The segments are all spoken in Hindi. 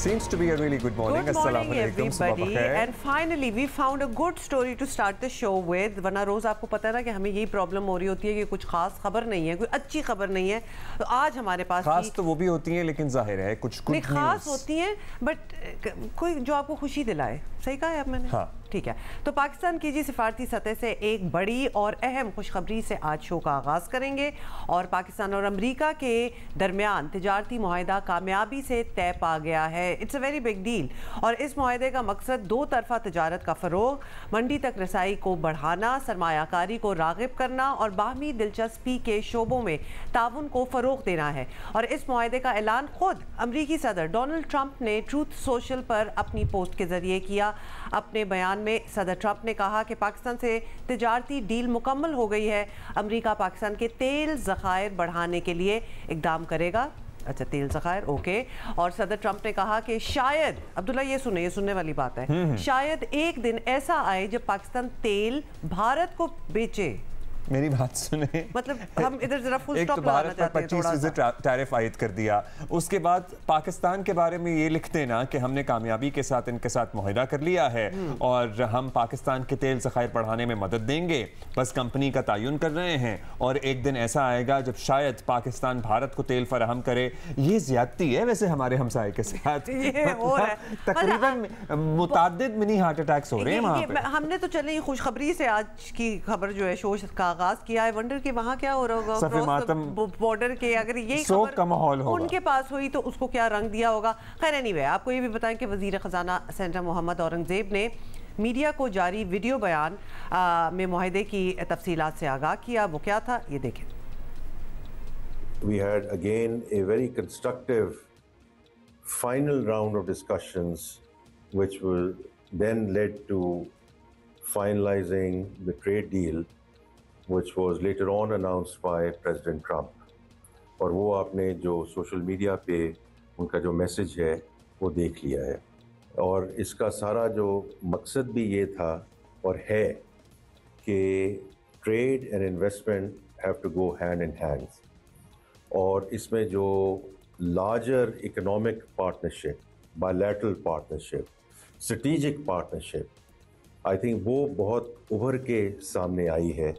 Seems to be a really good morning. Good morning everybody. And finally we found a good story to start the show with. वरना रोज आपको पता है ना कि हमें यही प्रॉब्लम हो रही होती है कि कुछ खास खबर नहीं है, कोई अच्छी खबर नहीं है। तो आज हमारे पास खास तो वो भी होती हैं, लेकिन जाहिर है कुछ खास होती हैं, बट कोई जो आपको खुशी दिलाए। सही कहा है अब मैंने? हाँ। ठीक है, तो पाकिस्तान की जी सिफारती सतह से एक बड़ी और अहम खुशखबरी से आज शो का आगाज़ करेंगे। और पाकिस्तान और अमेरिका के दरमियान तिजारती मुआहिदा कामयाबी से तय पा गया है। It's a very big deal और इस मुआहिदे का मकसद दो तरफा तिजारत का फ़रोग, मंडी तक रसाई को बढ़ाना, सरमायाकारी को राग़िब करना और बाहमी दिलचस्पी के शोबों में ताउन को फ़रोग देना है। और इस मुआहिदे का ऐलान खुद अमरीकी सदर डोनाल्ड ट्रंप ने ट्रूथ सोशल पर अपनी पोस्ट के ज़रिए किया। अपने बयान में सदर ट्रंप ने कहा कि पाकिस्तान से तिजारती डील मुकम्मल हो गई है। अमेरिका पाकिस्तान के तेल ज़खायर बढ़ाने के लिए इक़दाम करेगा। अच्छा, तेल ज़खायर, ओके। और सदर ट्रंप ने कहा कि शायद, अब्दुल्ला ये सुनने वाली बात है, शायद एक दिन ऐसा आए जब पाकिस्तान तेल भारत को बेचे। मेरी बात सुने, मतलब हम इधर जरा फुल स्टॉप लगाना चाहते हैं। 25% टैरिफ आयद कर दिया, उसके बाद पाकिस्तान के बारे में ये लिख देना कि हमने कामयाबी के साथ इनके साथ मुआहिदा कर लिया है और हम पाकिस्तान के तेल ज़खायर बढ़ाने में मदद देंगे, बस कंपनी का तयन कर रहे हैं और एक दिन ऐसा आएगा जब शायद पाकिस्तान भारत को तेल फराहम करे। ये ज्यादती है वैसे हमारे हमसाये के साथ। तकरीबन मुताद्दिद मिनी हार्ट अटैक्स हो रहे हैं वहाँ पे। हमने तो चले खुशखबरी से आज की खबर जो है शो का आगाज किया है। वंडर कि वहाँ क्या हो रहा होगा बॉर्डर के, अगर यही खबर का माहौल होगा उनके पास हुई तो उसको क्या रंग दिया होगा। खैर एनीवे, आपको ये भी बताएं कि वजीर खजाना सेनेटर मोहम्मद औरंगजेब ने मीडिया को जारी वीडियो बयान में मुआहिदे की तफसीलात से आगाह किया। वो क्या था, ये देखें। We had again a very constructive final round of discussions which will then led to finalizing the trade deal which was later on announced by President Trump। और वो आपने जो सोशल मीडिया पे उनका जो मैसेज है वो देख लिया है। और इसका सारा जो मकसद भी ये था और है कि trade and investment have to go hand in hand. और इसमें जो larger economic partnership, bilateral partnership, strategic partnership, I think वो बहुत उभर के सामने आई है।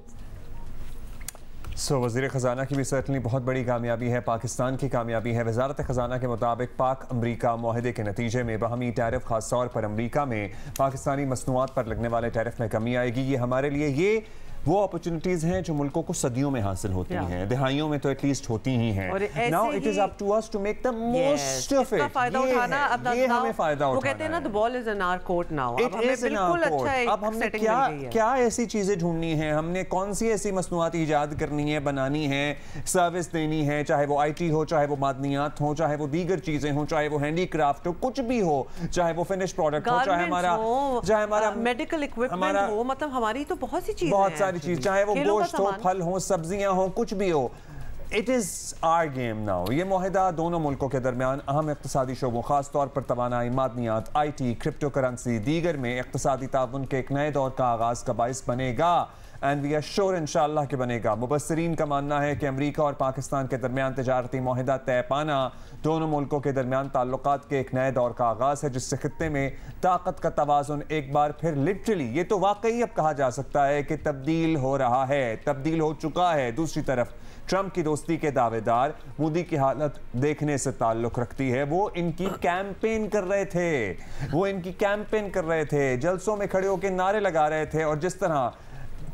वज़ीर ख़जाना की भी सर्टनली बहुत बड़ी कामयाबी है, पाकिस्तान की कामयाबी है। वज़ारत ख़जाना के मुताबिक पाक अमरीका मुआहिदे के नतीजे में बाहमी टैरिफ, ख़ास तौर पर अमरीका में पाकिस्तानी मसनूआत पर लगने वाले टैरिफ में कमी आएगी। ये हमारे लिए ये वो अपॉर्चुनिटीज हैं जो मुल्कों को सदियों में हासिल होती हैं, दिहाइयों में तो एटलीस्ट होती ही हैं। Now it is up to us to make the most of it. फायदा उठाना, अब ये हमें फायदा उठाना है। वो कहते हैं ना, the ball is in our court now. अब हमें बिल्कुल अच्छा है। अब हमने क्या ऐसी चीजें ढूंढनी है, हमने कौन सी ऐसी मसनूआत ईजाद करनी है, बनानी है, सर्विस देनी है, चाहे वो IT हो, चाहे वो मादनियात हो, चाहे वो दीगर चीजें हो, चाहे वो हैंडीक्राफ्ट हो, कुछ भी हो, चाहे वो फिनिश प्रोडक्ट हो, चाहे हमारा मेडिकल इक्विपमेंट हो, मतलब हमारी तो बहुत सी चीजें, बहुत सारी चीज, चाहे वो गोश्त हो, फल हो, सब्जियां हो, कुछ भी हो। It is our game now. ये मुआहिदा दोनों मुल्कों के दरमियान अहम इक़्तिसादी शोबों, खास तौर पर तवानाई, मादनियात, IT, क्रिप्टो करेंसी, दीगर में इक़्तिसादी ताउन के एक नए दौर का आगाज का बाइस बनेगा। एंड वी आर श्योर इंशाअल्लाह के बनेगा। मुबस्सिरीन का मानना है कि अमरीका और पाकिस्तान के दरमियान तिजारती मुआहिदा तय पाना दोनों मुल्कों के दरमियान ताल्लुकात के एक नए दौर का आगाज है, जिससे खित्ते में ताकत का तवाज़ुन एक बार फिर लिटरली, ये तो वाकई अब कहा जा सकता है कि तब्दील हो रहा है, तब्दील हो चुका है। दूसरी तरफ ट्रंप की दोस्ती के दावेदार मोदी की हालत देखने से ताल्लुक रखती है। वो इनकी कैंपेन कर रहे थे, जलसों में खड़े होकर नारे लगा रहे थे। और जिस तरह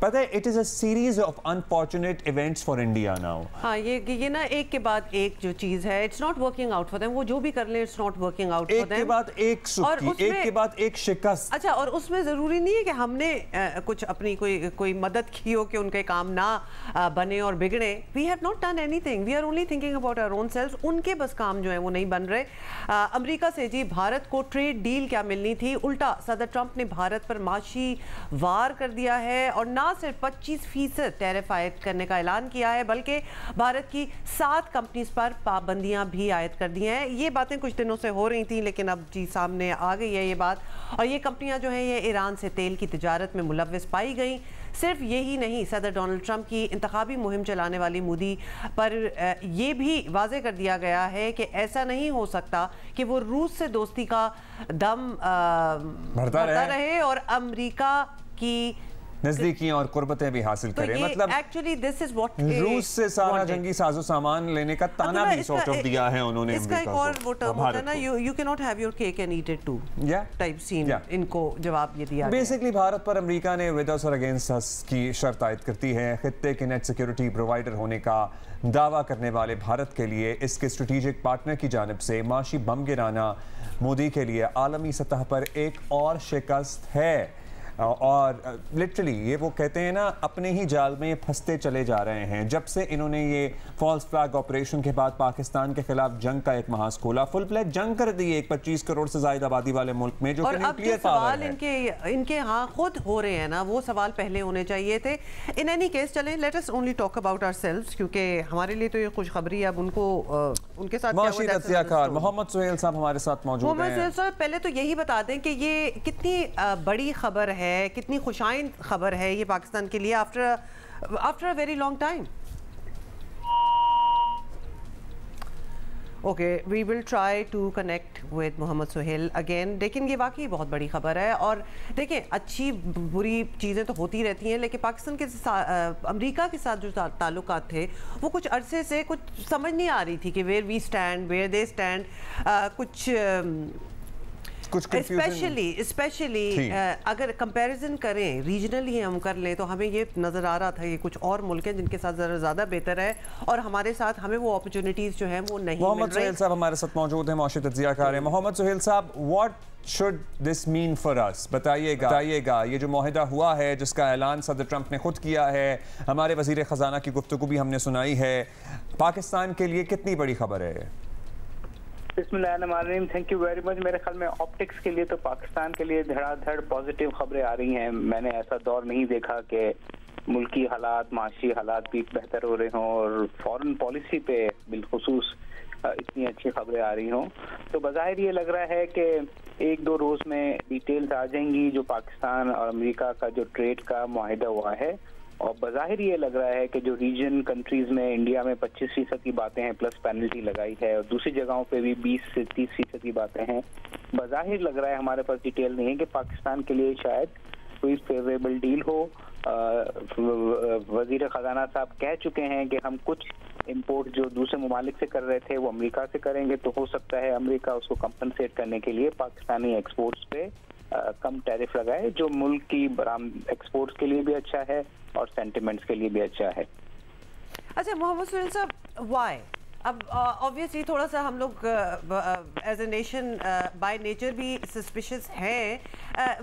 पता है, it is a series of unfortunate events for India now. हाँ, ये ना एक के बाद एक जो चीज है, it's not working out for them. वो जो भी कर ले, it's not working out for them. एक के बाद एक सुखी, एक के बाद एक शिकस्त। अच्छा, और उसमें जरूरी नहीं है कि हमने कुछ अपनी कोई मदद की हो कि उनके काम ना बने और बिगड़े। We have not done anything, we are only thinking about our own self. उनके बस काम जो है वो नहीं बन रहे। अमेरिका से जी भारत को ट्रेड डील क्या मिलनी थी, उल्टा सदर ट्रंप ने भारत पर माशी वार कर दिया है। और ना ना सिर्फ 25% टैरिफ आयद करने का ऐलान किया है बल्कि भारत की 7 कंपनीज पर पाबंदियां भी आयद कर दी हैं। ये बातें कुछ दिनों से हो रही थी लेकिन अब जी सामने आ गई है ये बात। और ये कंपनियां जो हैं ये ईरान से तेल की तिजारत में मुलव्वस पाई गई। सिर्फ यही नहीं, सदर डोनाल्ड ट्रंप की इंतखाबी मुहिम चलाने वाली मोदी पर यह भी वाजे कर दिया गया है कि ऐसा नहीं हो सकता कि वो रूस से दोस्ती का दम भरता रहे और अमेरिका की नजदीकियां और कुर्बतें भी हासिल करें। मतलब एक्चुअली दिस इज व्हाट रूस से सारा जंगी साजो सामान लेने का ताना भी सॉर्ट ऑफ दिया है उन्होंने। इसका एक और वो टर्म होता है ना, you can not have your cake and eat it too type scene. इनको जवाब ये दिया बेसिकली भारत पर अमेरिका ने विद अस और अगेंस्ट अस की शर्त आयद करती है। खित्ते के नेट सिक्योरिटी प्रोवाइडर होने का दावा करने वाले भारत के लिए इसके स्ट्रेटेजिक पार्टनर की जानिब से माशी बम गिराना मोदी के लिए आलमी सतह पर एक और शिकस्त है। और लिटरली ये वो कहते हैं ना, अपने ही जाल में ये फंसते चले जा रहे हैं। जब से इन्होंने ये फॉल्स फ्लैग ऑपरेशन के बाद पाकिस्तान के खिलाफ जंग का एक महाज खोला, फुल प्लेज जंग कर दी एक 25 करोड़ से ज्यादा आबादी वाले मुल्क में, जो कि न्यूक्लियर पावर है। इनके हाँ खुद हो रहे हैं ना, वो सवाल पहले होने चाहिए थे। इन एनी केस चलें, let us only talk about ourselves, क्योंकि हमारे लिए तो ये खुशखबरी है। अब उनको उनके साथ मोहम्मद सुहेल साहब हमारे साथ मौजूद हैं। मोहम्मद सुहेल साहब, पहले तो यही बता दें कि ये कितनी बड़ी खबर है, कितनी खुशाइंद खबर है ये पाकिस्तान के लिए after a very long time. Okay, we will try to connect with Mohammad Suhail again. लेकिन ये वाकई बहुत बड़ी खबर है। और देखें, अच्छी बुरी चीज़ें तो होती रहती हैं, लेकिन पाकिस्तान के अमेरिका के साथ जो ताल्लुकात थे वो कुछ अरसे से कुछ समझ नहीं आ रही थी कि where we stand, where they stand. कुछ स्पेशली अगर कंपैरिजन करें, रीजनली हम कर लें, तो हमें ये नज़र आ रहा था कि कुछ और मुल्क हैं जिनके साथ ज़्यादा बेहतर है और हमारे साथ हमें वो अपॉर्चुनिटीज़ जो हैं वो नहीं मिल रही। मोहम्मद सुहेल साहब हमारे साथ मौजूद हैं, मौशूद तज्जियाकार हैं। मोहम्मद सुहेल साहब, what should this mean for अस? बताइएगा ये जो मुआहिदा हुआ है, जिसका ऐलान सदर ट्रंप ने खुद किया है, हमारे वज़ीर ख़जाना की गुफ्तगू भी हमने सुनाई है, पाकिस्तान के लिए कितनी बड़ी खबर है? बिस्मिल्लाहिर्रहमानिर्रहीम, थैंक यू वेरी मच। मेरे ख्याल में ऑप्टिक्स के लिए तो पाकिस्तान के लिए धड़ाधड़ पॉजिटिव खबरें आ रही हैं। मैंने ऐसा दौर नहीं देखा कि मुल्की हालात, माशी हालात भी बेहतर हो रहे हों और फॉरेन पॉलिसी पे बिलखुसूस इतनी अच्छी खबरें आ रही हों। तो बज़ाहिर ये लग रहा है कि 1-2 रोज़ में डिटेल्स आ जाएंगी जो पाकिस्तान और अमेरिका का जो ट्रेड का मुआहिदा हुआ है। और बज़ाहिर ये लग रहा है कि जो रीजन कंट्रीज में इंडिया में 25% की बातें हैं प्लस पेनल्टी लगाई है, और दूसरी जगहों पे भी 20 से 30% की बातें हैं। बज़ाहिर लग रहा है, हमारे पास डिटेल नहीं है, कि पाकिस्तान के लिए शायद कोई फेवरेबल डील हो। वजीर ख़जाना साहब कह चुके हैं कि हम कुछ इंपोर्ट जो दूसरे ममालिक से कर रहे थे वो अमेरिका से करेंगे, तो हो सकता है अमेरिका उसको कंपनसेट करने के लिए पाकिस्तानी एक्सपोर्ट्स पे कम टैरिफ लगाए, जो मुल्क की एक्सपोर्ट्स के लिए भी अच्छा है और सेंटिमेंट्स के लिए भी अच्छा है। अच्छा मोहम्मद सुहेल साहब, व्हाई? अब ऑब्वियसली थोड़ा सा हम लोग as a nation by nature भी सस्पिशियस हैं।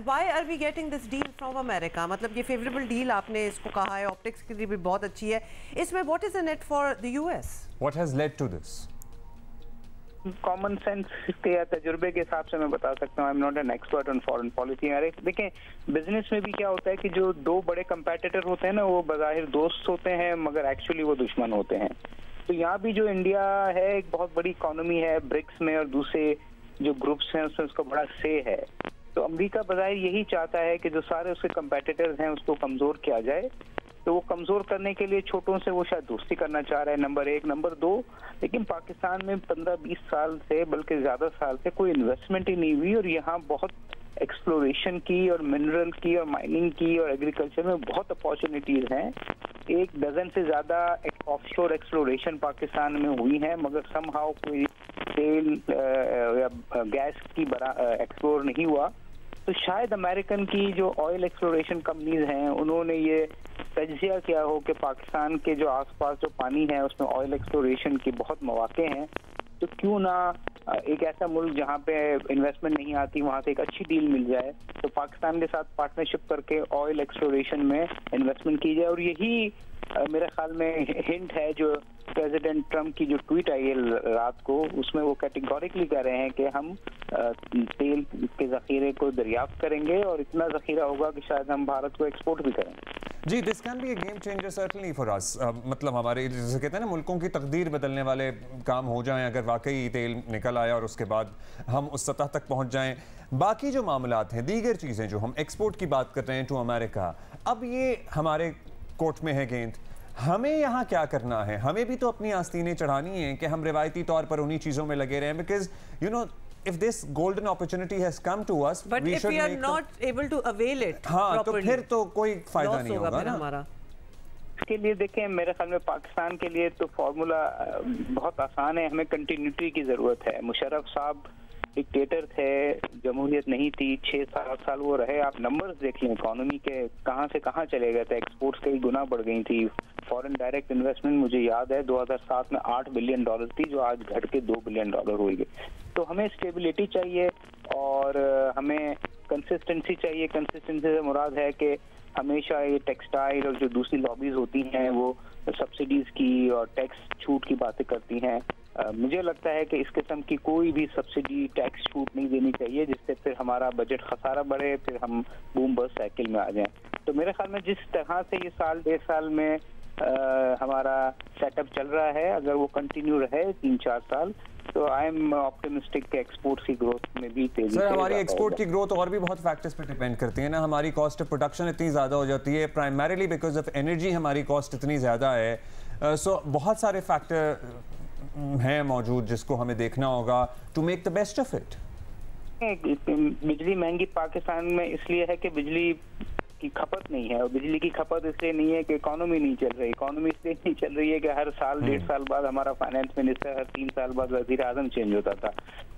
Why are we getting this deal from America? मतलब ये फेवरेबल डील आपने इसको कहा है, ऑप्टिक्स के लिए भी बहुत अच्छी है। इसमें what is in it for the US? What has led to this? Common sense के या तजुर्बे के हिसाब से मैं बता सकता हूँ। I am not an expert on foreign policy. अरे देखें, बिजनेस में भी क्या होता है कि जो 2 बड़े कंपेटिटर होते हैं ना, वो बज़ाहिर दोस्त होते हैं मगर एक्चुअली वो दुश्मन होते हैं। तो यहाँ भी जो इंडिया है एक बहुत बड़ी इकोनॉमी है ब्रिक्स में, और दूसरे जो ग्रुप्स हैं उसमें उसका बड़ा से है। तो अमेरिका बज़ाहिर यही चाहता है कि जो सारे उसके कंपेटिटर्स हैं उसको कमज़ोर किया जाए। तो वो कमज़ोर करने के लिए छोटों से वो शायद दोस्ती करना चाह रहा है, नंबर 1। नंबर 2, लेकिन पाकिस्तान में 15-20 साल से, बल्कि ज़्यादा साल से कोई इन्वेस्टमेंट ही नहीं हुई, और यहाँ बहुत एक्सप्लोरेशन की और मिनरल की और माइनिंग की और एग्रीकल्चर में बहुत अपॉर्चुनिटीज़ हैं। 1 डज़न से ज़्यादा ऑफशोर एक्सप्लोरेशन पाकिस्तान में हुई है, मगर समहाउ कोई तेल या गैस की एक्सप्लोर नहीं हुआ। तो शायद अमेरिकन की जो ऑयल एक्सप्लोरेशन कंपनीज हैं उन्होंने ये तज्जिया किया हो कि पाकिस्तान के जो आसपास जो पानी है उसमें ऑयल एक्सप्लोरेशन के बहुत मौके हैं, तो क्यों ना एक ऐसा मुल्क जहाँ पे इन्वेस्टमेंट नहीं आती वहाँ से एक अच्छी डील मिल जाए, तो पाकिस्तान के साथ पार्टनरशिप करके ऑयल एक्सप्लोरेशन में इन्वेस्टमेंट की जाए। और यही मेरे ख्याल में हिंट है जो प्रेसिडेंट ट्रंप की जो ट्वीट आई है रात को, उसमें वो कैटेगोरिकली कह रहे हैं कि हम तेल के ज़ख़ीरे को दरियाफ्त करेंगे और इतना ज़ख़ीरा होगा कि शायद हम भारत को एक्सपोर्ट भी करें। जी, this can be a game changer certainly for us. मतलब हमारे जैसे कहते हैं ना, मुल्कों की तकदीर बदलने वाले काम हो जाएं अगर वाकई तेल निकल आया और उसके बाद हम उस सतह तक पहुंच जाएं। बाकी जो मामलात हैं, दीगर चीज़ें जो हम एक्सपोर्ट की बात कर रहे हैं टू अमेरिका, अब ये हमारे कोर्ट में है गेंद। हमें यहाँ क्या करना है? हमें भी तो अपनी आस्तीनें चढ़ानी है कि हम रिवायती तौर पर उन्हीं चीज़ों में लगे रहें, because you know if this golden opportunity has come to us, but we if should we are make not able to avail it हाँ, तो फिर तो कोई फायदा loss नहीं होगा ना हमारा। इसके लिए देखें, मेरे ख्याल में पाकिस्तान के लिए तो फॉर्मूला बहुत आसान है। हमें कंटिन्यूटी की जरूरत है। मुशर्रफ साहब डिक्टेटर थे, जमहूरियत नहीं थी, 6-7 साल वो रहे। आप नंबर्स देख लें इकोनॉमी के, कहां से कहां चले गए थे। एक्सपोर्ट्स कई गुना बढ़ गई थी। फॉरेन डायरेक्ट इन्वेस्टमेंट मुझे याद है 2007 में $8 बिलियन थी, जो आज घट के $2 बिलियन हो गई। तो हमें स्टेबिलिटी चाहिए और हमें कंसिस्टेंसी चाहिए। कंसिस्टेंसी से मुराद है कि हमेशा ये टेक्सटाइल और जो दूसरी लॉबीज होती हैं वो सब्सिडीज की और टैक्स छूट की बातें करती हैं। मुझे लगता है कि इस किस्म की कोई भी सब्सिडी टैक्स छूट नहीं देनी चाहिए जिससे फिर हमारा बजट खसारा बढ़े, फिर हम बूम बस्ट साइकिल में आ जाएं। तो मेरे ख्याल में जिस तरह से ये साल 1.5 साल में हमारा सेटअप चल रहा है, अगर वो कंटिन्यू रहे 3-4 साल, तो आई एम ऑप्टिमिस्टिक कि एक्सपोर्ट की ग्रोथ में भी तेजी। सर, हमारी एक्सपोर्ट की ग्रोथ और भी बहुत फैक्टर्स पर डिपेंड करती है ना। हमारी कॉस्ट ऑफ प्रोडक्शन इतनी ज़्यादा हो जाती है, प्राइमरीली बिकॉज ऑफ एनर्जी हमारी कॉस्ट इतनी ज़्यादा है। सो बहुत सारे फैक्टर हैं मौजूद जिसको हमें देखना होगा to make the best of it. बिजली महंगी पाकिस्तान में इसलिए है कि बिजली की खपत नहीं है, और बिजली की खपत इसलिए नहीं है कि इकोनॉमी नहीं चल रही। इकोनॉमी इसलिए नहीं चल रही है कि हर साल 1.5 साल बाद हमारा फाइनेंस मिनिस्टर, हर 3 साल बाद वजीर आजम चेंज होता था।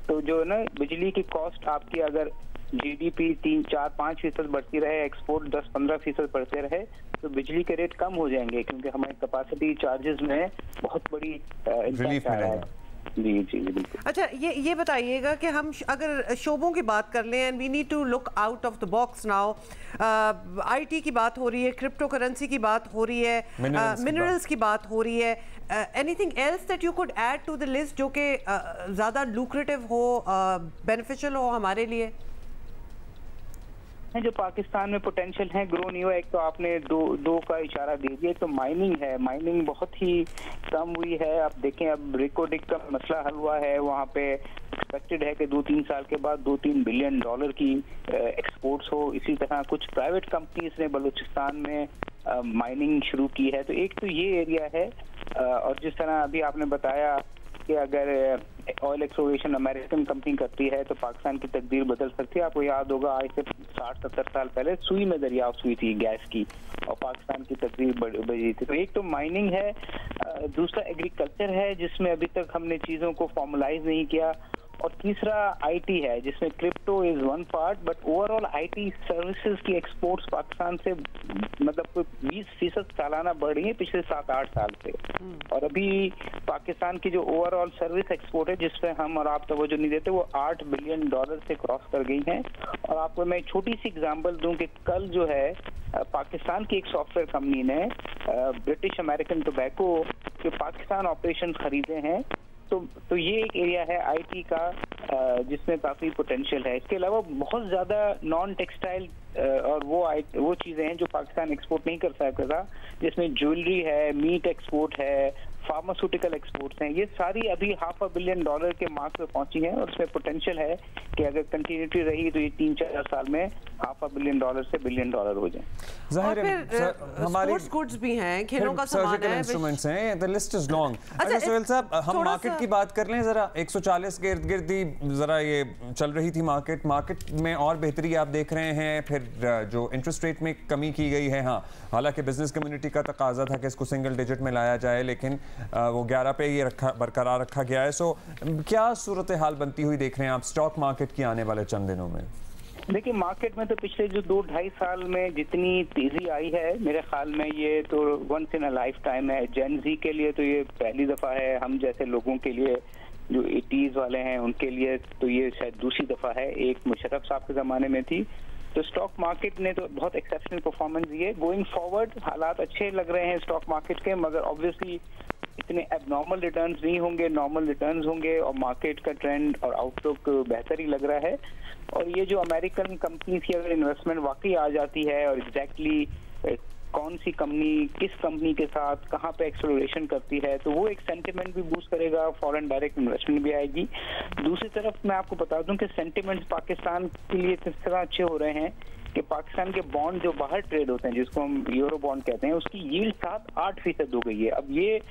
तो जो ना बिजली की कॉस्ट आपकी अगर जीडीपी 3-4-5% बढ़ती रहे, एक्सपोर्ट 10-15% बढ़ते रहे, तो बिजली के रेट कम हो जाएंगे क्योंकि हमारी कैपेसिटी चार्जेस में बहुत बड़ी रिलीफ मिलेगा। जी जी बिल्कुल। अच्छा, ये बताइएगा कि हम अगर शोबों की बात कर लें, and we need to look out of the box now. IT की बात हो रही है, क्रिप्टो करेंसी की बात हो रही है, मिनरल्स की बात हो रही है। Anything else that you could add to the list जो कि ज़्यादा लुक्रेटिव हो, बेनिफिशियल हो हमारे लिए? जो पाकिस्तान में पोटेंशियल है, ग्रो नहीं हुआ। एक तो आपने दो का इशारा दे दिया। तो माइनिंग है, माइनिंग बहुत ही कम हुई है। आप देखें, अब रिकोडिक का मसला हल हुआ है, वहाँ पे एक्सपेक्टेड है कि 2-3 साल के बाद $2-3 बिलियन की एक्सपोर्ट्स हो। इसी तरह कुछ प्राइवेट कंपनीज ने बलूचिस्तान में माइनिंग शुरू की है। तो एक तो ये एरिया है, और जिस तरह अभी आपने बताया कि अगर ऑयल एक्सप्लोरेशन अमेरिकन कंपनी करती है तो पाकिस्तान की तकदीर बदल सकती है। आपको याद होगा आज से 60-70 साल पहले सुई में दरियाफ्त हुई थी गैस की, और पाकिस्तान की तकदीर बदली थी। तो एक तो माइनिंग है, दूसरा एग्रीकल्चर है जिसमें अभी तक हमने चीज़ों को फॉर्मलाइज नहीं किया, और तीसरा आईटी है जिसमें crypto is one part, but overall IT services की एक्सपोर्ट्स पाकिस्तान से मतलब 20% सालाना बढ़ रही है पिछले 7-8 साल से। और अभी पाकिस्तान की जो ओवरऑल सर्विस एक्सपोर्ट है जिसपे हम और आप तवज्जो नहीं देते, वो $8 बिलियन से क्रॉस कर गई है। और आपको मैं छोटी सी एग्जांपल दूं कि कल जो है पाकिस्तान की एक सॉफ्टवेयर कंपनी ने ब्रिटिश अमेरिकन टोबैको के पाकिस्तान ऑपरेशन खरीदे हैं। तो ये एक एरिया है आईटी का जिसमें काफी पोटेंशियल है। इसके अलावा बहुत ज्यादा नॉन टेक्सटाइल और वो चीजें हैं जो पाकिस्तान एक्सपोर्ट नहीं कर सकता, जिसमें ज्वेलरी है, मीट एक्सपोर्ट है, फार्मास्यूटिकल एक्सपोर्ट्स हैं। ये सारी अभी $500 बिलियन के मार्क पे पहुंची हैं, और उसमें पोटेंशियल है कि अगर कंटिन्यूटी रही तो ये 3-4 साल में $500 बिलियन से $1 बिलियन हो जाए। ज़ाहिर है हमारी गुड्स भी हैं, खेलों का सामान है, इंस्ट्रूमेंट्स हैं, द लिस्ट इज लॉन्ग। अच्छा सोहेल साहब, हम मार्केट की बात कर लें जरा। 140 के इर्द गिर्द ही जरा ये चल रही थी मार्केट में और बेहतरी आप देख रहे हैं। फिर जो इंटरेस्ट रेट में कमी की गई है, हाँ, हालांकि बिजनेस कम्युनिटी का तकाजा था कि इसको सिंगल डिजिट में लाया जाए, लेकिन वो 11 पे ये बरकरार रखा गया है। सो क्या सूरत हाल बनती हुई देख रहे हैं आप स्टॉक मार्केट की आने वाले चंद दिनों में? देखिए, मार्केट में तो पिछले जो 2-2.5 साल में जितनी तेजी आई है, मेरे ख्याल में ये तो once in a lifetime है। जेन जी के लिए तो ये पहली दफा है, हम जैसे लोगों के लिए जो 80s वाले हैं उनके लिए तो ये शायद दूसरी दफा है। एक मुशर्रफ साहब के जमाने में थी। तो स्टॉक मार्केट ने तो बहुत एक्सेप्शनल परफॉर्मेंस दी है। गोइंग फॉरवर्ड हालात अच्छे लग रहे हैं स्टॉक मार्केट के, मगर ऑब्वियसली इतने एबनॉर्मल रिटर्न्स नहीं होंगे, नॉर्मल रिटर्न्स होंगे, और मार्केट का ट्रेंड और आउटलुक बेहतर ही लग रहा है। और ये जो अमेरिकन कंपनीज की अगर इन्वेस्टमेंट वाकई आ जाती है और एग्जैक्टली कौन सी कंपनी किस कंपनी के साथ कहाँ पे एक्सप्लोरेशन करती है, तो वो एक सेंटिमेंट भी बूस्ट करेगा, फॉरेन डायरेक्ट इन्वेस्टमेंट भी आएगी। दूसरी तरफ मैं आपको बता दूं कि सेंटिमेंट्स पाकिस्तान के लिए इस तरह अच्छे हो रहे हैं कि पाकिस्तान के बॉन्ड जो बाहर ट्रेड होते हैं, जिसको हम यूरो बॉन्ड कहते हैं, उसकी यील्ड 7-8% हो गई है। अब ये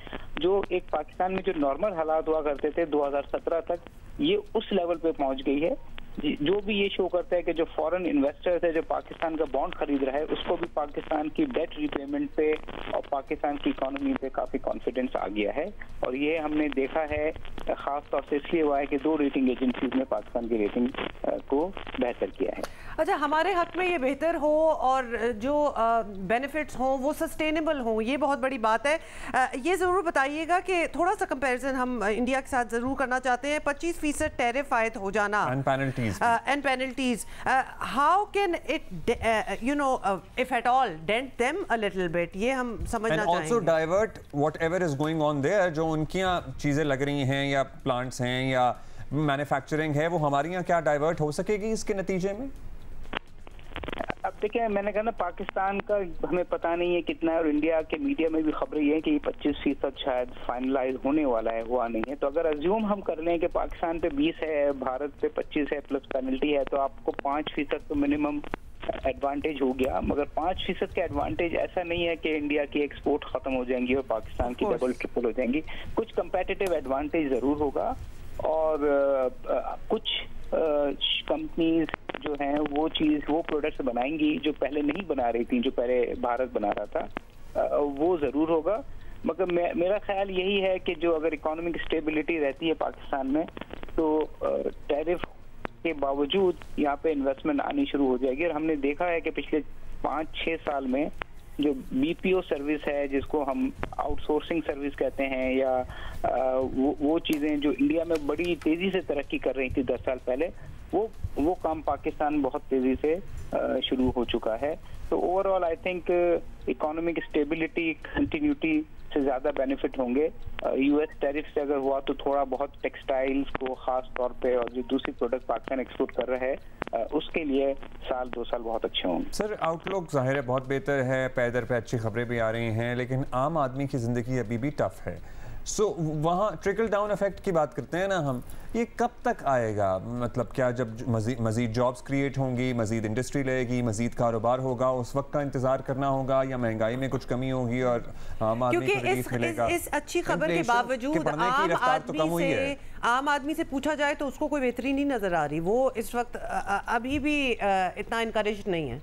जो एक पाकिस्तान में जो नॉर्मल हालात हुआ करते थे 2017 तक, ये उस लेवल पे पहुंच गई है, जो भी ये शो करता है कि जो फॉरेन इन्वेस्टर्स है जो पाकिस्तान का बॉन्ड खरीद रहा है, उसको भी पाकिस्तान की डेट रिपेमेंट पे और पाकिस्तान की इकोनॉमी पे काफी कॉन्फिडेंस आ गया है। और ये हमने देखा है खास तौर से इसलिए हुआ है कि 2 रेटिंग एजेंसीज ने पाकिस्तान की रेटिंग को बेहतर किया है। अच्छा, हमारे हक में ये बेहतर हो और जो बेनिफिट्स हों वो सस्टेनेबल हों, ये बहुत बड़ी बात है। ये ज़रूर बताइएगा कि थोड़ा सा कंपैरिजन हम इंडिया के साथ ज़रूर करना चाहते हैं। 25% टैरिफ आयत हो जाना and penalties, how can it if at all dent them a little bit, ये हम समझना चाहेंगे। And also divert whatever is going on there, जो उनकी चीज़ें लग रही हैं या प्लांट्स हैं या मैन्युफैक्चरिंग है, वो हमारे यहाँ क्या डाइवर्ट हो सकेगी इसके नतीजे में? अब देखिए, मैंने कहा ना, पाकिस्तान का हमें पता नहीं है कितना है, और इंडिया के मीडिया में भी खबरें ये हैं कि 25% शायद फाइनलाइज होने वाला है, हुआ नहीं है। तो अगर अज्यूम हम कर लें कि पाकिस्तान पे 20 है, भारत पे 25 है प्लस पेनल्टी है, तो आपको 5% तो मिनिमम एडवांटेज हो गया। मगर 5% का एडवांटेज ऐसा नहीं है कि इंडिया की एक्सपोर्ट खत्म हो जाएंगी और पाकिस्तान की डबल ट्रिपल हो जाएंगी। कुछ कंपेटिटिव एडवांटेज जरूर होगा, और कुछ कंपनीज जो हैं वो प्रोडक्ट्स बनाएंगी जो पहले नहीं बना रही थी, जो पहले भारत बना रहा था, वो जरूर होगा। मगर मेरा ख्याल यही है कि जो अगर इकोनॉमिक स्टेबिलिटी रहती है पाकिस्तान में, तो टैरिफ के बावजूद यहाँ पे इन्वेस्टमेंट आनी शुरू हो जाएगी। और हमने देखा है कि पिछले 5-6 साल में जो बीपीओ सर्विस है, जिसको हम आउटसोर्सिंग सर्विस कहते हैं, या वो चीज़ें जो इंडिया में बड़ी तेज़ी से तरक्की कर रही थी 10 साल पहले, वो काम पाकिस्तान बहुत तेज़ी से शुरू हो चुका है। तो overall I think economic stability, continuity से ज़्यादा बेनिफिट होंगे। यूएस टैरिफ से अगर हुआ तो थोड़ा बहुत टेक्सटाइल्स को खास तौर पे, और जो दूसरी प्रोडक्ट पाकिस्तान एक्सपोर्ट कर रहा है, उसके लिए 1-2 साल बहुत अच्छे होंगे। सर, आउटलुक ज़ाहिर है बहुत बेहतर है, पैदर पे अच्छी खबरें भी आ रही हैं, लेकिन आम आदमी की ज़िंदगी अभी भी टफ है। वहाँ ट्रिकल डाउन इफेक्ट की बात करते हैं ना हम, ये कब तक आएगा? मतलब क्या जब मज़ीद जॉब्स क्रिएट होंगी, मज़ीद इंडस्ट्री लगेगी, मज़ीद कारोबार होगा, उस वक्त का इंतज़ार करना होगा, या महंगाई में कुछ कमी होगी और आम आदमी को रिलीफ मिलेगा? इस अच्छी खबर के बावजूद आम आदमी से पूछा जाए तो उसको कोई बेहतरी नहीं नज़र आ रही। वो इस वक्त अभी भी इतना इनकरेज नहीं है।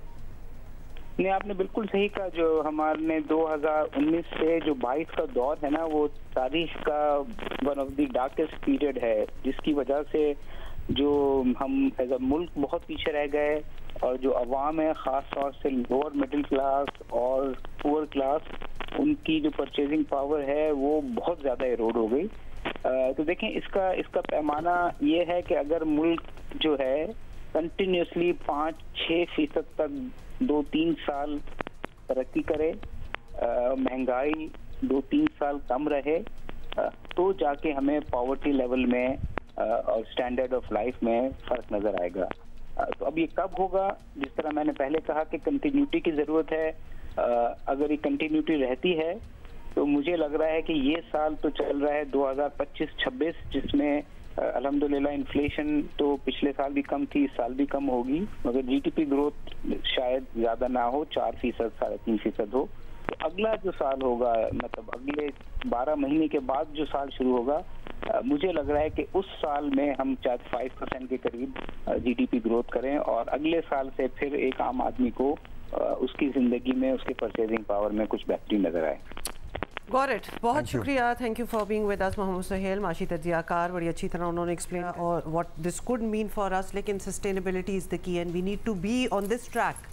नहीं, आपने बिल्कुल सही कहा। जो हमारे 2019 से जो 22 का दौर है ना, वो तारीख का one of the darkest period है, जिसकी वजह से जो हम एज अ मुल्क बहुत पीछे रह गए, और जो अवाम है ख़ास तौर से लोअर मिडिल क्लास और पुअर क्लास, उनकी जो परचेजिंग पावर है वो बहुत ज़्यादा इरोड हो गई। तो देखें, इसका पैमाना ये है कि अगर मुल्क जो है कंटिन्यूसली 5-6% तक 2-3 साल तरक्की करे, महंगाई 2-3 साल कम रहे, तो जाके हमें पॉवर्टी लेवल में और स्टैंडर्ड ऑफ लाइफ में फर्क नजर आएगा। तो अब ये कब होगा? जिस तरह मैंने पहले कहा कि कंटिन्यूटी की जरूरत है। अगर ये कंटिन्यूटी रहती है तो मुझे लग रहा है कि ये साल तो चल रहा है 2025-26, जिसमें अल्हम्दुलिल्लाह इन्फ्लेशन तो पिछले साल भी कम थी, इस साल भी कम होगी, मगर जीडीपी ग्रोथ शायद ज्यादा ना हो, 4%, 3.5% हो। तो अगला जो साल होगा, मतलब अगले 12 महीने के बाद जो साल शुरू होगा, मुझे लग रहा है कि उस साल में हम 5% के करीब जीडीपी ग्रोथ करें, और अगले साल से फिर एक आम आदमी को उसकी जिंदगी में, उसके परचेजिंग पावर में कुछ बेहतरी नजर आए। गॉट इट, बहुत शुक्रिया, thank you for being with us Mohammad Suhail, माशी तजियाकार। बड़ी अच्छी तरह उन्होंने एक्सप्लेन और what this could mean for us, लेकिन sustainability is the key and we need to be on this track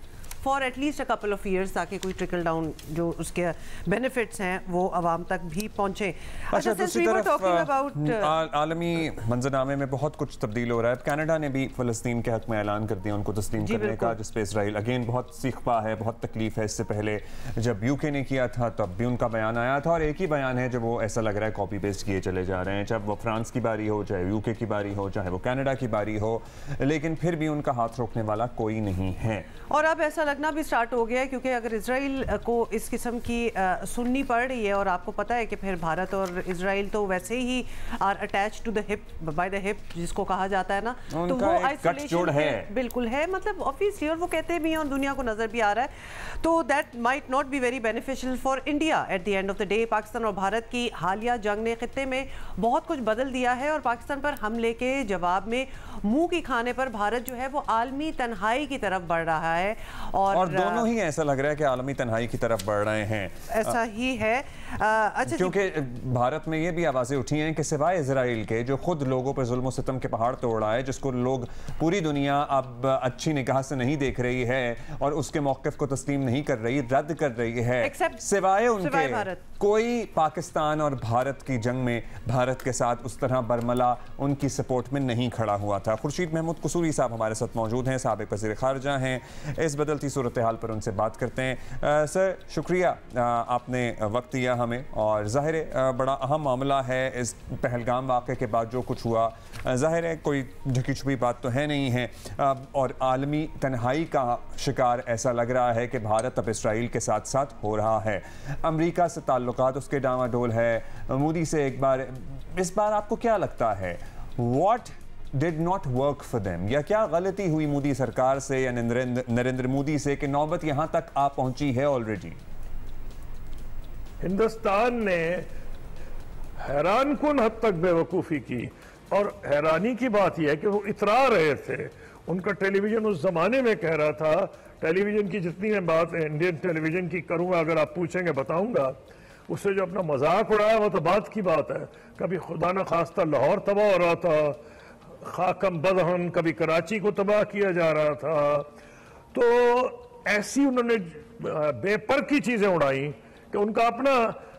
for at least a couple of years, ताकि कोई ट्रिकल डाउन जो उसके बेनिफिट्स हैं वो आवाम तक भी पहुँचे। अच्छा, दूसरी तरफ आलमी मंजरनामे में बहुत कुछ तब्दील हो रहा है। कनाडा ने भी फ़लस्तीन के हक़ में ऐलान कर दिया उनको तस्लीम करने का, जिस पे इसराइल अगेन बहुत सीखपा है, बहुत तकलीफ है। इससे पहले जब यूके ने किया था तब भी उनका बयान आया था, और एक ही बयान है जो वो ऐसा लग रहा है कॉपी पेस्ट किए चले जा रहे हैं, चाहे वो फ्रांस की बारी हो, चाहे यूके की बारी हो, चाहे वो कनाडा की बारी हो, लेकिन फिर भी उनका हाथ रोकने वाला कोई नहीं है। और अब ऐसा लगना भी स्टार्ट हो गया है, क्योंकि अगर इजराइल को इस किस्म की सुननी पड़ रही है, और आपको पता है कि फिर भारत और इजराइल तो वैसे ही are attached to the hip, by the hip जिसको कहा जाता है ना, तो वो आइसोलेशन है, बिल्कुल है, मतलब ऑब्वियसली, और वो कहते भी हैं और दुनिया को नजर भी आ रहा है, तो that might not be very beneficial for India at the end of the day. Pakistan और भारत की हालिया जंग ने खित्ते में बहुत कुछ बदल दिया है, और पाकिस्तान पर हमले के जवाब में मुंह की खाने पर भारत जो है वो आलमी तन्हाई की तरफ बढ़ रहा है, और दोनों ही ऐसा लग रहा है कि आलमी तन्हाई की तरफ बढ़ रहे हैं। ऐसा ही है। अच्छा, क्योंकि भारत में ये भी आवाजें उठी हैं कि सिवाय इजराइल के, जो खुद लोगों पर जुल्म सितम के पहाड़ तोड़ रहा है, जिसको लोग पूरी दुनिया अब अच्छी निगाह से नहीं देख रही है और उसके मौक़िफ़ को तस्लीम नहीं कर रही, रद्द कर रही है, सिवाय उनके कोई पाकिस्तान और भारत की जंग में भारत के साथ उस तरह बरमला उनकी सपोर्ट में नहीं खड़ा हुआ था। खुर्शीद महमूद कसूरी साहब हमारे साथ मौजूद हैं, साबिक़ वज़ीर ख़ारिजा हैं। इस बदलती सूरत हाल पर उनसे बात करते हैं। सर, शुक्रिया आपने वक्त दिया हमें, और ज़ाहिर है बड़ा अहम मामला है इस पहलगाम वाक़े के बाद जो कुछ हुआ, ज़ाहिर है कोई ढकी छुपी बात तो है नहीं है, और आलमी तन्हाई का शिकार ऐसा लग रहा है कि भारत अब इसराइल के साथ साथ हो रहा है। अमेरिका से ताल्लुकात उसके डामाडोल है, मोदी से एक बार, इस बार आपको क्या लगता है, what did not work for them, या क्या गलती हुई मोदी सरकार से या नरेंद्र मोदी से कि नौबत यहां तक आ पहुंची है ऑलरेडी? हिंदुस्तान ने हैरानकुन हद तक बेवकूफ़ी की, और हैरानी की बात यह है कि वो इतरा रहे थे। उनका टेलीविजन उस जमाने में कह रहा था, टेलीविजन की जितनी मैं बात इंडियन टेलीविजन की करूंगा, अगर आप पूछेंगे बताऊंगा, उससे जो अपना मजाक उड़ाया वो तो बात की बात है। कभी खुदा न खास्ता लाहौर तबाह हो रहा था, खाकम बदहन, कभी कराची को तबाह किया जा रहा था, तो ऐसी उन्होंने बेपर की चीजें उड़ाई कि उनका अपना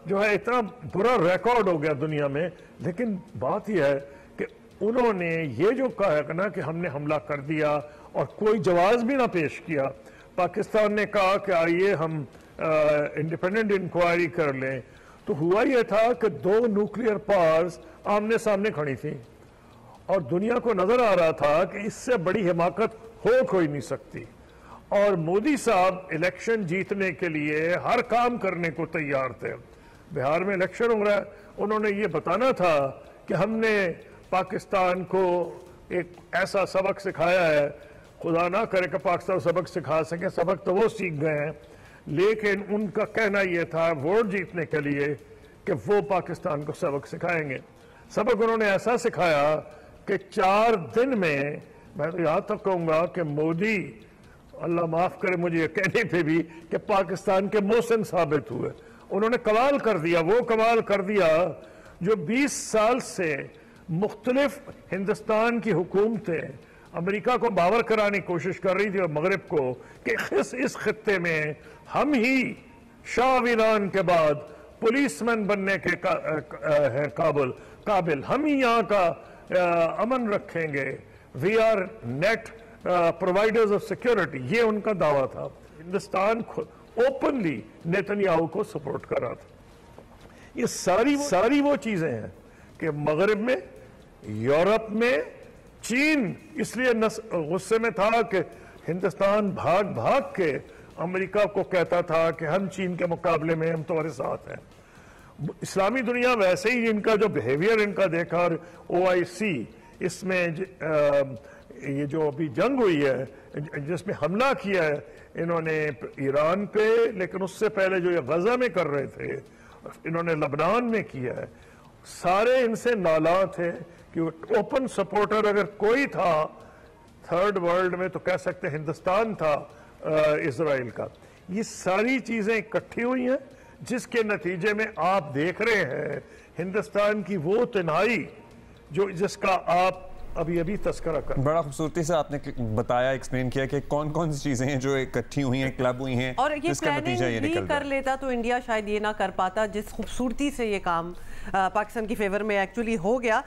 जो है इतना बुरा रिकॉर्ड हो गया दुनिया में। लेकिन बात यह है कि उन्होंने ये जो कहा है ना कि हमने हमला कर दिया और कोई जवाब भी ना पेश किया। पाकिस्तान ने कहा कि आइए हम इंडिपेंडेंट इंक्वायरी कर लें, तो हुआ यह था कि दो न्यूक्लियर पावर्स आमने सामने खड़ी थी, और दुनिया को नजर आ रहा था कि इससे बड़ी हिमाकत हो कोई नहीं सकती। और मोदी साहब इलेक्शन जीतने के लिए हर काम करने को तैयार थे। बिहार में इलेक्शन हो रहा है, उन्होंने ये बताना था कि हमने पाकिस्तान को एक ऐसा सबक सिखाया है, खुदा ना करे कि पाकिस्तान सबक सिखा सके, सबक तो वो सीख गए हैं, लेकिन उनका कहना यह था वोट जीतने के लिए कि वो पाकिस्तान को सबक सिखाएंगे। सबक उन्होंने ऐसा सिखाया कि 4 दिन में, मैं तो यहाँ तक कहूँगा कि मोदी, अल्लाह माफ करे मुझे ये कहने पे भी, कि पाकिस्तान के मोहसिन साबित हुए। उन्होंने कमाल कर दिया, वो कमाल कर दिया जो 20 साल से मुख्तलिफ हिंदुस्तान की हुकूमतें अमेरिका को बावर कराने की कोशिश कर रही थी और मगरब को, कि इस खित्ते में हम ही शाह ईरान के बाद पुलिसमैन बनने के काबिल, हम ही यहाँ का अमन रखेंगे, we are net providers of security, ये उनका दावा था। हिंदुस्तान ओपनली नेतन्याहू को सपोर्ट कर रहा था। ये सारी वो चीजें हैं कि मगरब में, यूरोप में, चीन इसलिए गुस्से में था कि हिंदुस्तान भाग भाग के अमेरिका को कहता था कि हम चीन के मुकाबले में हम तुम्हारे साथ हैं। इस्लामी दुनिया वैसे ही इनका जो बिहेवियर इनका देखा, और OIC इसमें ये जो अभी जंग हुई है जिसमें हमला किया है इन्होंने ईरान पे, लेकिन उससे पहले जो ये गजा में कर रहे थे इन्होंने लबनान में किया है, सारे इनसे नाला थे कि ओपन सपोर्टर अगर कोई था थर्ड वर्ल्ड में तो कह सकते हिंदुस्तान था इजराइल का। ये सारी चीजें इकट्ठी हुई हैं जिसके नतीजे में आप देख रहे हैं हिंदुस्तान की वो तन्हाई जो जिसका आप अभी तस्करा कर। बड़ा खूबसूरती से आपने बताया, एक्सप्लेन किया कि कौन कौन सी चीजें हैं जो इकट्ठी हुई हैं, क्लब हुई हैं, और ये प्लानिंग भी कर लेता तो इंडिया शायद ये ना कर पाता जिस खूबसूरती से ये काम पाकिस्तान की फेवर में एक्चुअली हो गया।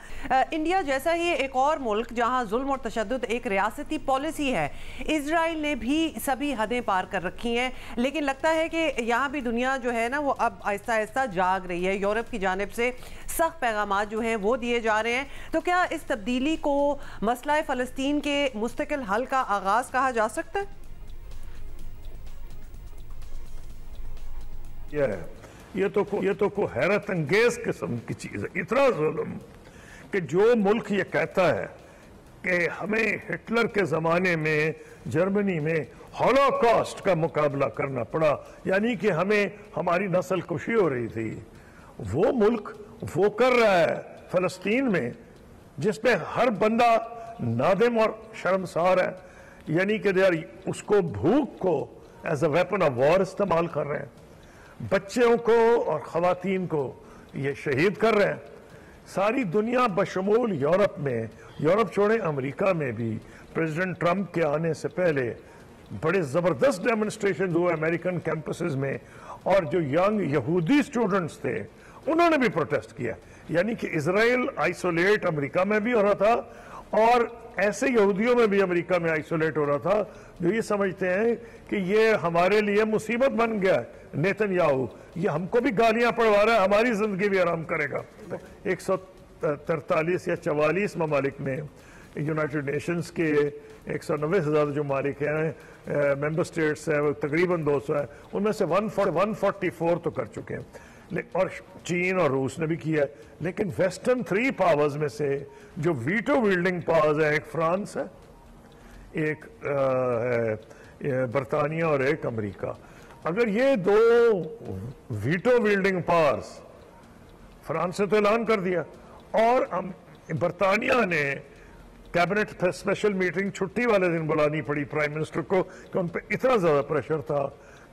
इंडिया जैसा ही एक और मुल्क जहां जुल्म और तशद्दुद एक रियासती पॉलिसी है, इजराइल ने भी सभी हदें पार कर रखी हैं, लेकिन लगता है कि यहाँ भी दुनिया जो है ना वो अब आहिस्ता आहिस्ता जाग रही है। यूरोप की जानिब से सख्त पैगाम जो हैं वो दिए जा रहे हैं। तो क्या इस तब्दीली को मसला फ़लस्तीन के मुस्तकिल हल का आगाज़ कहा जा सकता है? ये तो को हैरत अंगेज किस्म की चीज है। इतना जुल्म कि जो मुल्क ये कहता है कि हमें हिटलर के ज़माने में जर्मनी में हॉलोकॉस्ट का मुकाबला करना पड़ा, यानी कि हमें हमारी नस्ल कुशी हो रही थी, वो मुल्क वो कर रहा है फ़लस्तीन में, जिसमें हर बंदा नादिम और शर्मसार है, यानी कि यार उसको भूख को as a weapon of war इस्तेमाल कर रहे हैं, बच्चों को और ख़वातीन को ये शहीद कर रहे हैं। सारी दुनिया बशमूल यूरोप में, यूरोप छोड़े अमेरिका में भी प्रेसिडेंट ट्रंप के आने से पहले बड़े ज़बरदस्त डेमोन्स्ट्रेशन हुए अमेरिकन कैंपसेस में, और जो यंग यहूदी स्टूडेंट्स थे उन्होंने भी प्रोटेस्ट किया। यानी कि इजराइल आइसोलेट अमेरिका में भी हो रहा था, और ऐसे यहूदियों में भी अमेरिका में आइसोलेट हो रहा था जो ये समझते हैं कि ये हमारे लिए मुसीबत बन गया है। नेतन्याहू ये हमको भी गालियां पड़वा रहा है, हमारी जिंदगी भी आराम करेगा। 143 या 44 ममालिक में, यूनाइटेड नेशंस के 190 से ज़्यादा जो ममालिक हैं, मेंबर स्टेट्स हैं, वो तकरीबन 200 है, उनमें से 144 तो कर चुके हैं, और चीन और रूस ने भी किया है। लेकिन वेस्टर्न 3 पावर्स में से जो वीटो विल्डिंग पावर्स है, एक फ्रांस है, एक बरतानिया और एक अमेरिका। अगर ये 2 वीटो विल्डिंग पावर्स, फ्रांस ने तो ऐलान कर दिया, और बरतानिया ने कैबिनेट स्पेशल मीटिंग छुट्टी वाले दिन बुलानी पड़ी प्राइम मिनिस्टर को, कि उन पर इतना ज़्यादा प्रेशर था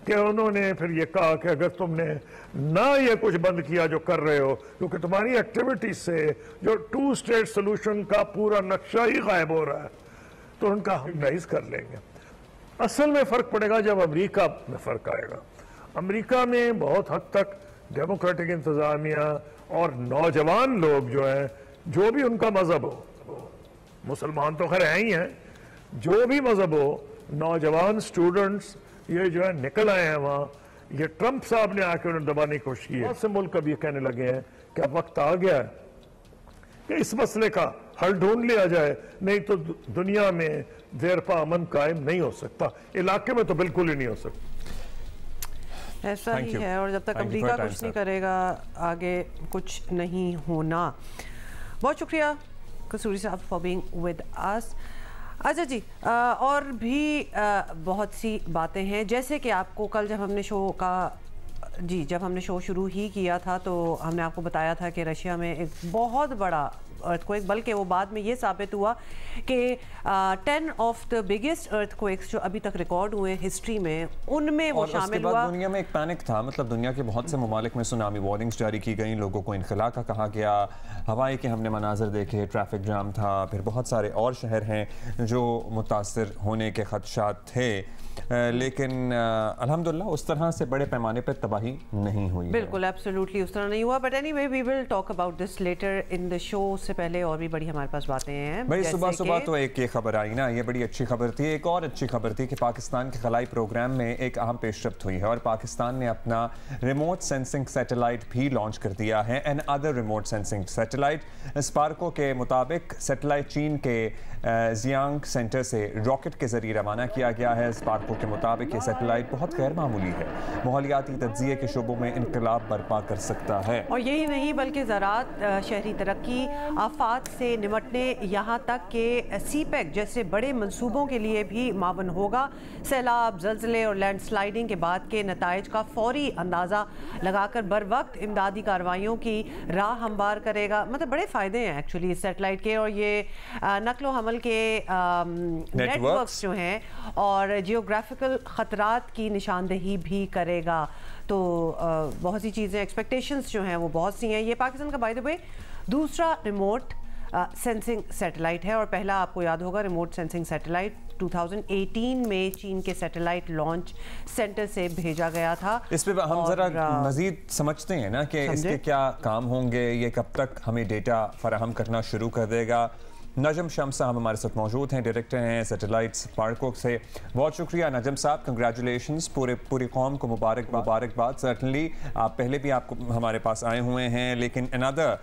कि उन्होंने फिर ये कहा कि अगर तुमने ना ये कुछ बंद किया जो कर रहे हो, क्योंकि तुम्हारी एक्टिविटी से जो 2 स्टेट सोल्यूशन का पूरा नक्शा ही गायब हो रहा है, तो उनका हम राइज कर लेंगे। असल में फ़र्क पड़ेगा जब अमेरिका में फ़र्क आएगा। अमेरिका में बहुत हद तक डेमोक्रेटिक इंतज़ामिया और नौजवान लोग जो हैं, जो भी उनका मज़हब हो, मुसलमान तो खैर है ही हैं, जो भी मज़हब हो, नौजवान स्टूडेंट्स ये जो है निकल आए हैं वहाँ। ये ट्रंप साहब ने आके उन्हें दबाने की कोशिश की है। बहुत से मुल्क अब ये कहने लगे हैं कि अब वक्त आ गया है कि इस मसले का हल ढूंढ लिया जाए, नहीं तो दुनिया में देर पा अमन कायम नहीं हो सकता, इलाके में तो बिल्कुल ही नहीं हो सकता। ऐसा ही है, और जब तक अमेरिका कुछ नहीं करेगा आगे कुछ नहीं होना। बहुत शुक्रिया कसूरी साहब फॉर बीइंग विद अस। अच्छा जी, और भी बहुत सी बातें हैं, जैसे कि आपको कल जब हमने शो शुरू ही किया था तो हमने आपको बताया था कि रशिया में एक बहुत बड़ा अर्थक्वेक, बल्कि वो बाद में ये साबित हुआ कि 10 ऑफ द बिगेस्ट अर्थक्वेक्स जो अभी तक रिकॉर्ड हुए हिस्ट्री में, उनमें वो शामिल हुआ। दुनिया में एक पैनिक था, मतलब दुनिया के बहुत से ममालिक में सुनामी वार्निंग्स जारी की गई, लोगों को इनखला का कहा गया, हवाई के हमने मनाजर देखे, ट्रैफिक जाम था, फिर बहुत सारे और शहर हैं जो मुतासर होने के खदशात थे, लेकिन अल्हम्दुलिल्लाह उस तरह से बड़े पैमाने पर तबाही नहीं हुई। बिल्कुल एब्सोल्युटली उस तरह नहीं हुआ, but anyway we will talk about this letter in the show. उससे पहले और भी बड़ी हमारे पास बातें हैं। भाई सुबह तो एक ये खबर आई ना, ये बड़ी अच्छी खबर थी। एक और अच्छी खबर थी कि पाकिस्तान के खलाई प्रोग्राम में एक अहम पेशरफ्त हुई है और पाकिस्तान ने अपना रिमोट सेंसिंग सैटेलाइट भी लॉन्च कर दिया है। Another remote sensing satellite SUPARCO के मुताबिक सैटेलाइट चीन के जियांग सेंटर से रॉकेट के जरिए रवाना किया गया है। स्पार्को के मुताबिक ये सैटेलाइट बहुत गैर मामूली है, माहौलियाती तज्जिये के शोबों में इनकलाब बर्पा कर सकता है। और यही नहीं बल्कि ज़राअत, शहरी तरक्की, आफात से निमटने, यहाँ तक कि सीपैक जैसे बड़े मंसूबों के लिए भी मावन होगा। सैलाब, ज़लज़ले और लैंडस्लाइडिंग के बाद के नताइज का फौरी अंदाज़ा लगाकर बर वक्त इमदादी कार्रवाइयों की राह हमवार करेगा। मतलब बड़े फ़ायदे हैं एक्चुअली इस सैटेलाइट के, और ये नकलो हमल के नेटवर्क्स जो हैं और जियोग्राफिकल ख़तरात की निशानदेही भी करेगा। तो बहुत सी चीज़ें, एक्सपेक्टेशंस जो हैं वो बहुत सी हैं। ये पाकिस्तान का बाय द वे दूसरा रिमोट सेंसिंग सैटेलाइट है, और पहला आपको याद होगा रिमोट सेंसिंग सैटेलाइट 2018 में चीन के सैटेलाइट लॉन्च सेंटर से भेजा गया था। इस पे हम जरा मजीद समझते हैं ना कि इसके क्या काम होंगे, ये कब तक हमें डेटा फराहम करना शुरू कर देगा। नजम शम्स साहब हमारे साथ मौजूद हैं, डायरेक्टर हैं सैटेलाइट्स स्पार्को से। बहुत शुक्रिया नजम साहब, कंग्रेचुलेशंस, पूरी कौम को मुबारकबाद। सर्टनली आप पहले भी आपको हमारे पास आए हुए हैं, लेकिन another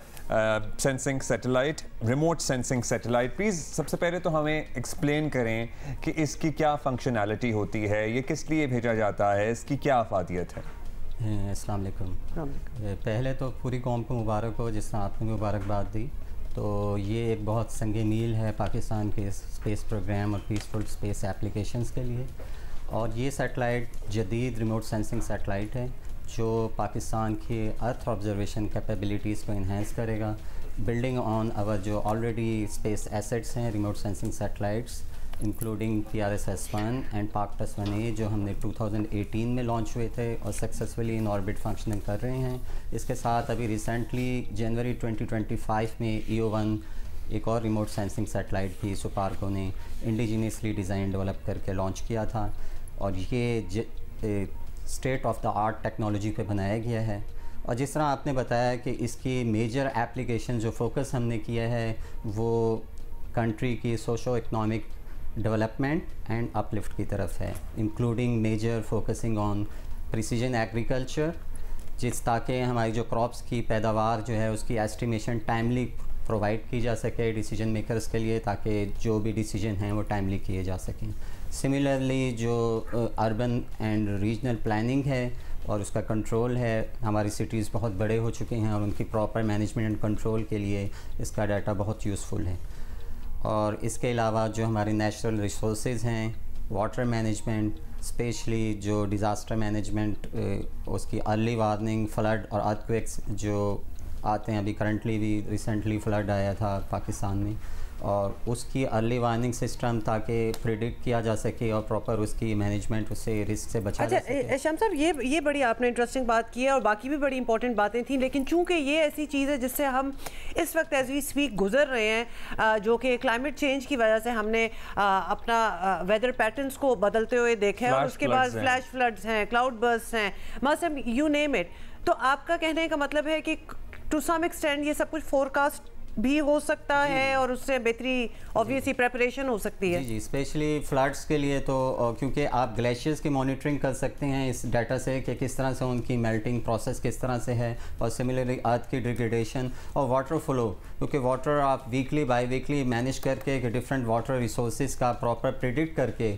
sensing satellite, remote sensing satellite, please सबसे पहले तो हमें एक्सप्लेन करें कि इसकी क्या फंक्शनैलिटी होती है, ये किस लिए भेजा जाता है, इसकी क्या अफादियत है। अस्सलाम वालेकुम। पहले तो पूरी कौम को मुबारक हो, जिस तरह आपने मुबारकबाद दी। तो ये एक बहुत संग मील है पाकिस्तान के स्पेस प्रोग्राम और पीसफुल स्पेस एप्लीकेशंस के लिए। और ये सैटेलाइट जदीद रिमोट सेंसिंग सैटेलाइट है जो पाकिस्तान की अर्थ ऑब्जर्वेशन कैपेबिलिटीज़ को इन्हेंस करेगा, बिल्डिंग ऑन आवर जो ऑलरेडी स्पेस एसेट्स हैं remote sensing satellites, including PRS-1 and PARCTUS-1A जो हमने 2018 में लॉन्च हुए थे और सक्सेसफुली इन ऑर्बिट फंक्शनिंग कर रहे हैं। इसके साथ अभी रिसेंटली जनवरी 2025 में EO-1 एक और रिमोट सेंसिंग सैटेलाइट भी सुपार्को ने इंडिजीनियसली डिज़ाइन डेवलप करके लॉन्च किया था और ये state of the art technology पे बनाया गया है। और जिस तरह आपने बताया कि इसकी मेजर एप्लीकेशन जो फोकस हमने किया है वो कंट्री की socio economic development and uplift की तरफ है, including major focusing on precision agriculture, ताकि हमारी जो क्रॉप्स की पैदावार जो है उसकी एस्टिमेशन टाइमली प्रोवाइड की जा सके डिसीजन मेकर्स के लिए, ताकि जो भी डिसीजन हैं वो टाइमली किए जा सकें। सिमिलरली जो अर्बन एंड रीजनल प्लानिंग है और उसका कंट्रोल है, हमारी सिटीज़ बहुत बड़े हो चुके हैं और उनकी प्रॉपर मैनेजमेंट एंड कंट्रोल के लिए इसका डाटा बहुत यूज़फुल है। और इसके अलावा जो हमारे नेचुरल रिसोर्सेज हैं, वाटर मैनेजमेंट, स्पेशली जो डिज़ास्टर मैनेजमेंट, उसकी अर्ली वार्निंग, फ्लड और अर्थक्वेक्स जो आते हैं, अभी करंटली भी रिसेंटली फ्लड आया था पाकिस्तान में, और उसकी अर्ली वार्निंग सिस्टम ताकि प्रिडिक्ट किया जा सके और प्रॉपर उसकी मैनेजमेंट उससे रिस्क से बचा जा सके। श्याम साहब, ये बड़ी आपने इंटरेस्टिंग बात की है और बाकी भी बड़ी इंपॉर्टेंट बातें थी, लेकिन चूंकि ये ऐसी चीज़ है जिससे हम इस वक्त एज वी स्पीक गुजर रहे हैं, जो कि क्लाइमेट चेंज की वजह से हमने अपना वेदर पैटर्न्स को बदलते हुए देखा है और उसके बाद फ्लैश फ्लड्स हैं, क्लाउड बर्स्ट हैं, मौसम, यू नेम इट। तो आपका कहने का मतलब है कि टू सम एक्सटेंड ये सब कुछ फोरकास्ट भी हो सकता है और उससे बेहतरी ऑब्वियसली प्रेपरेशन हो सकती है। जी, स्पेशली फ्लड्स के लिए तो क्योंकि आप ग्लेशियर्स की मॉनिटरिंग कर सकते हैं इस डाटा से कि किस तरह से उनकी मेल्टिंग प्रोसेस किस तरह से है, और सिमिलरली अर्थ की डिग्रेडेशन और वाटर फ्लो, क्योंकि वाटर आप वीकली बाई वीकली मैनेज करके डिफरेंट वाटर रिसोर्सेज का प्रॉपर प्रिडिक्ट करके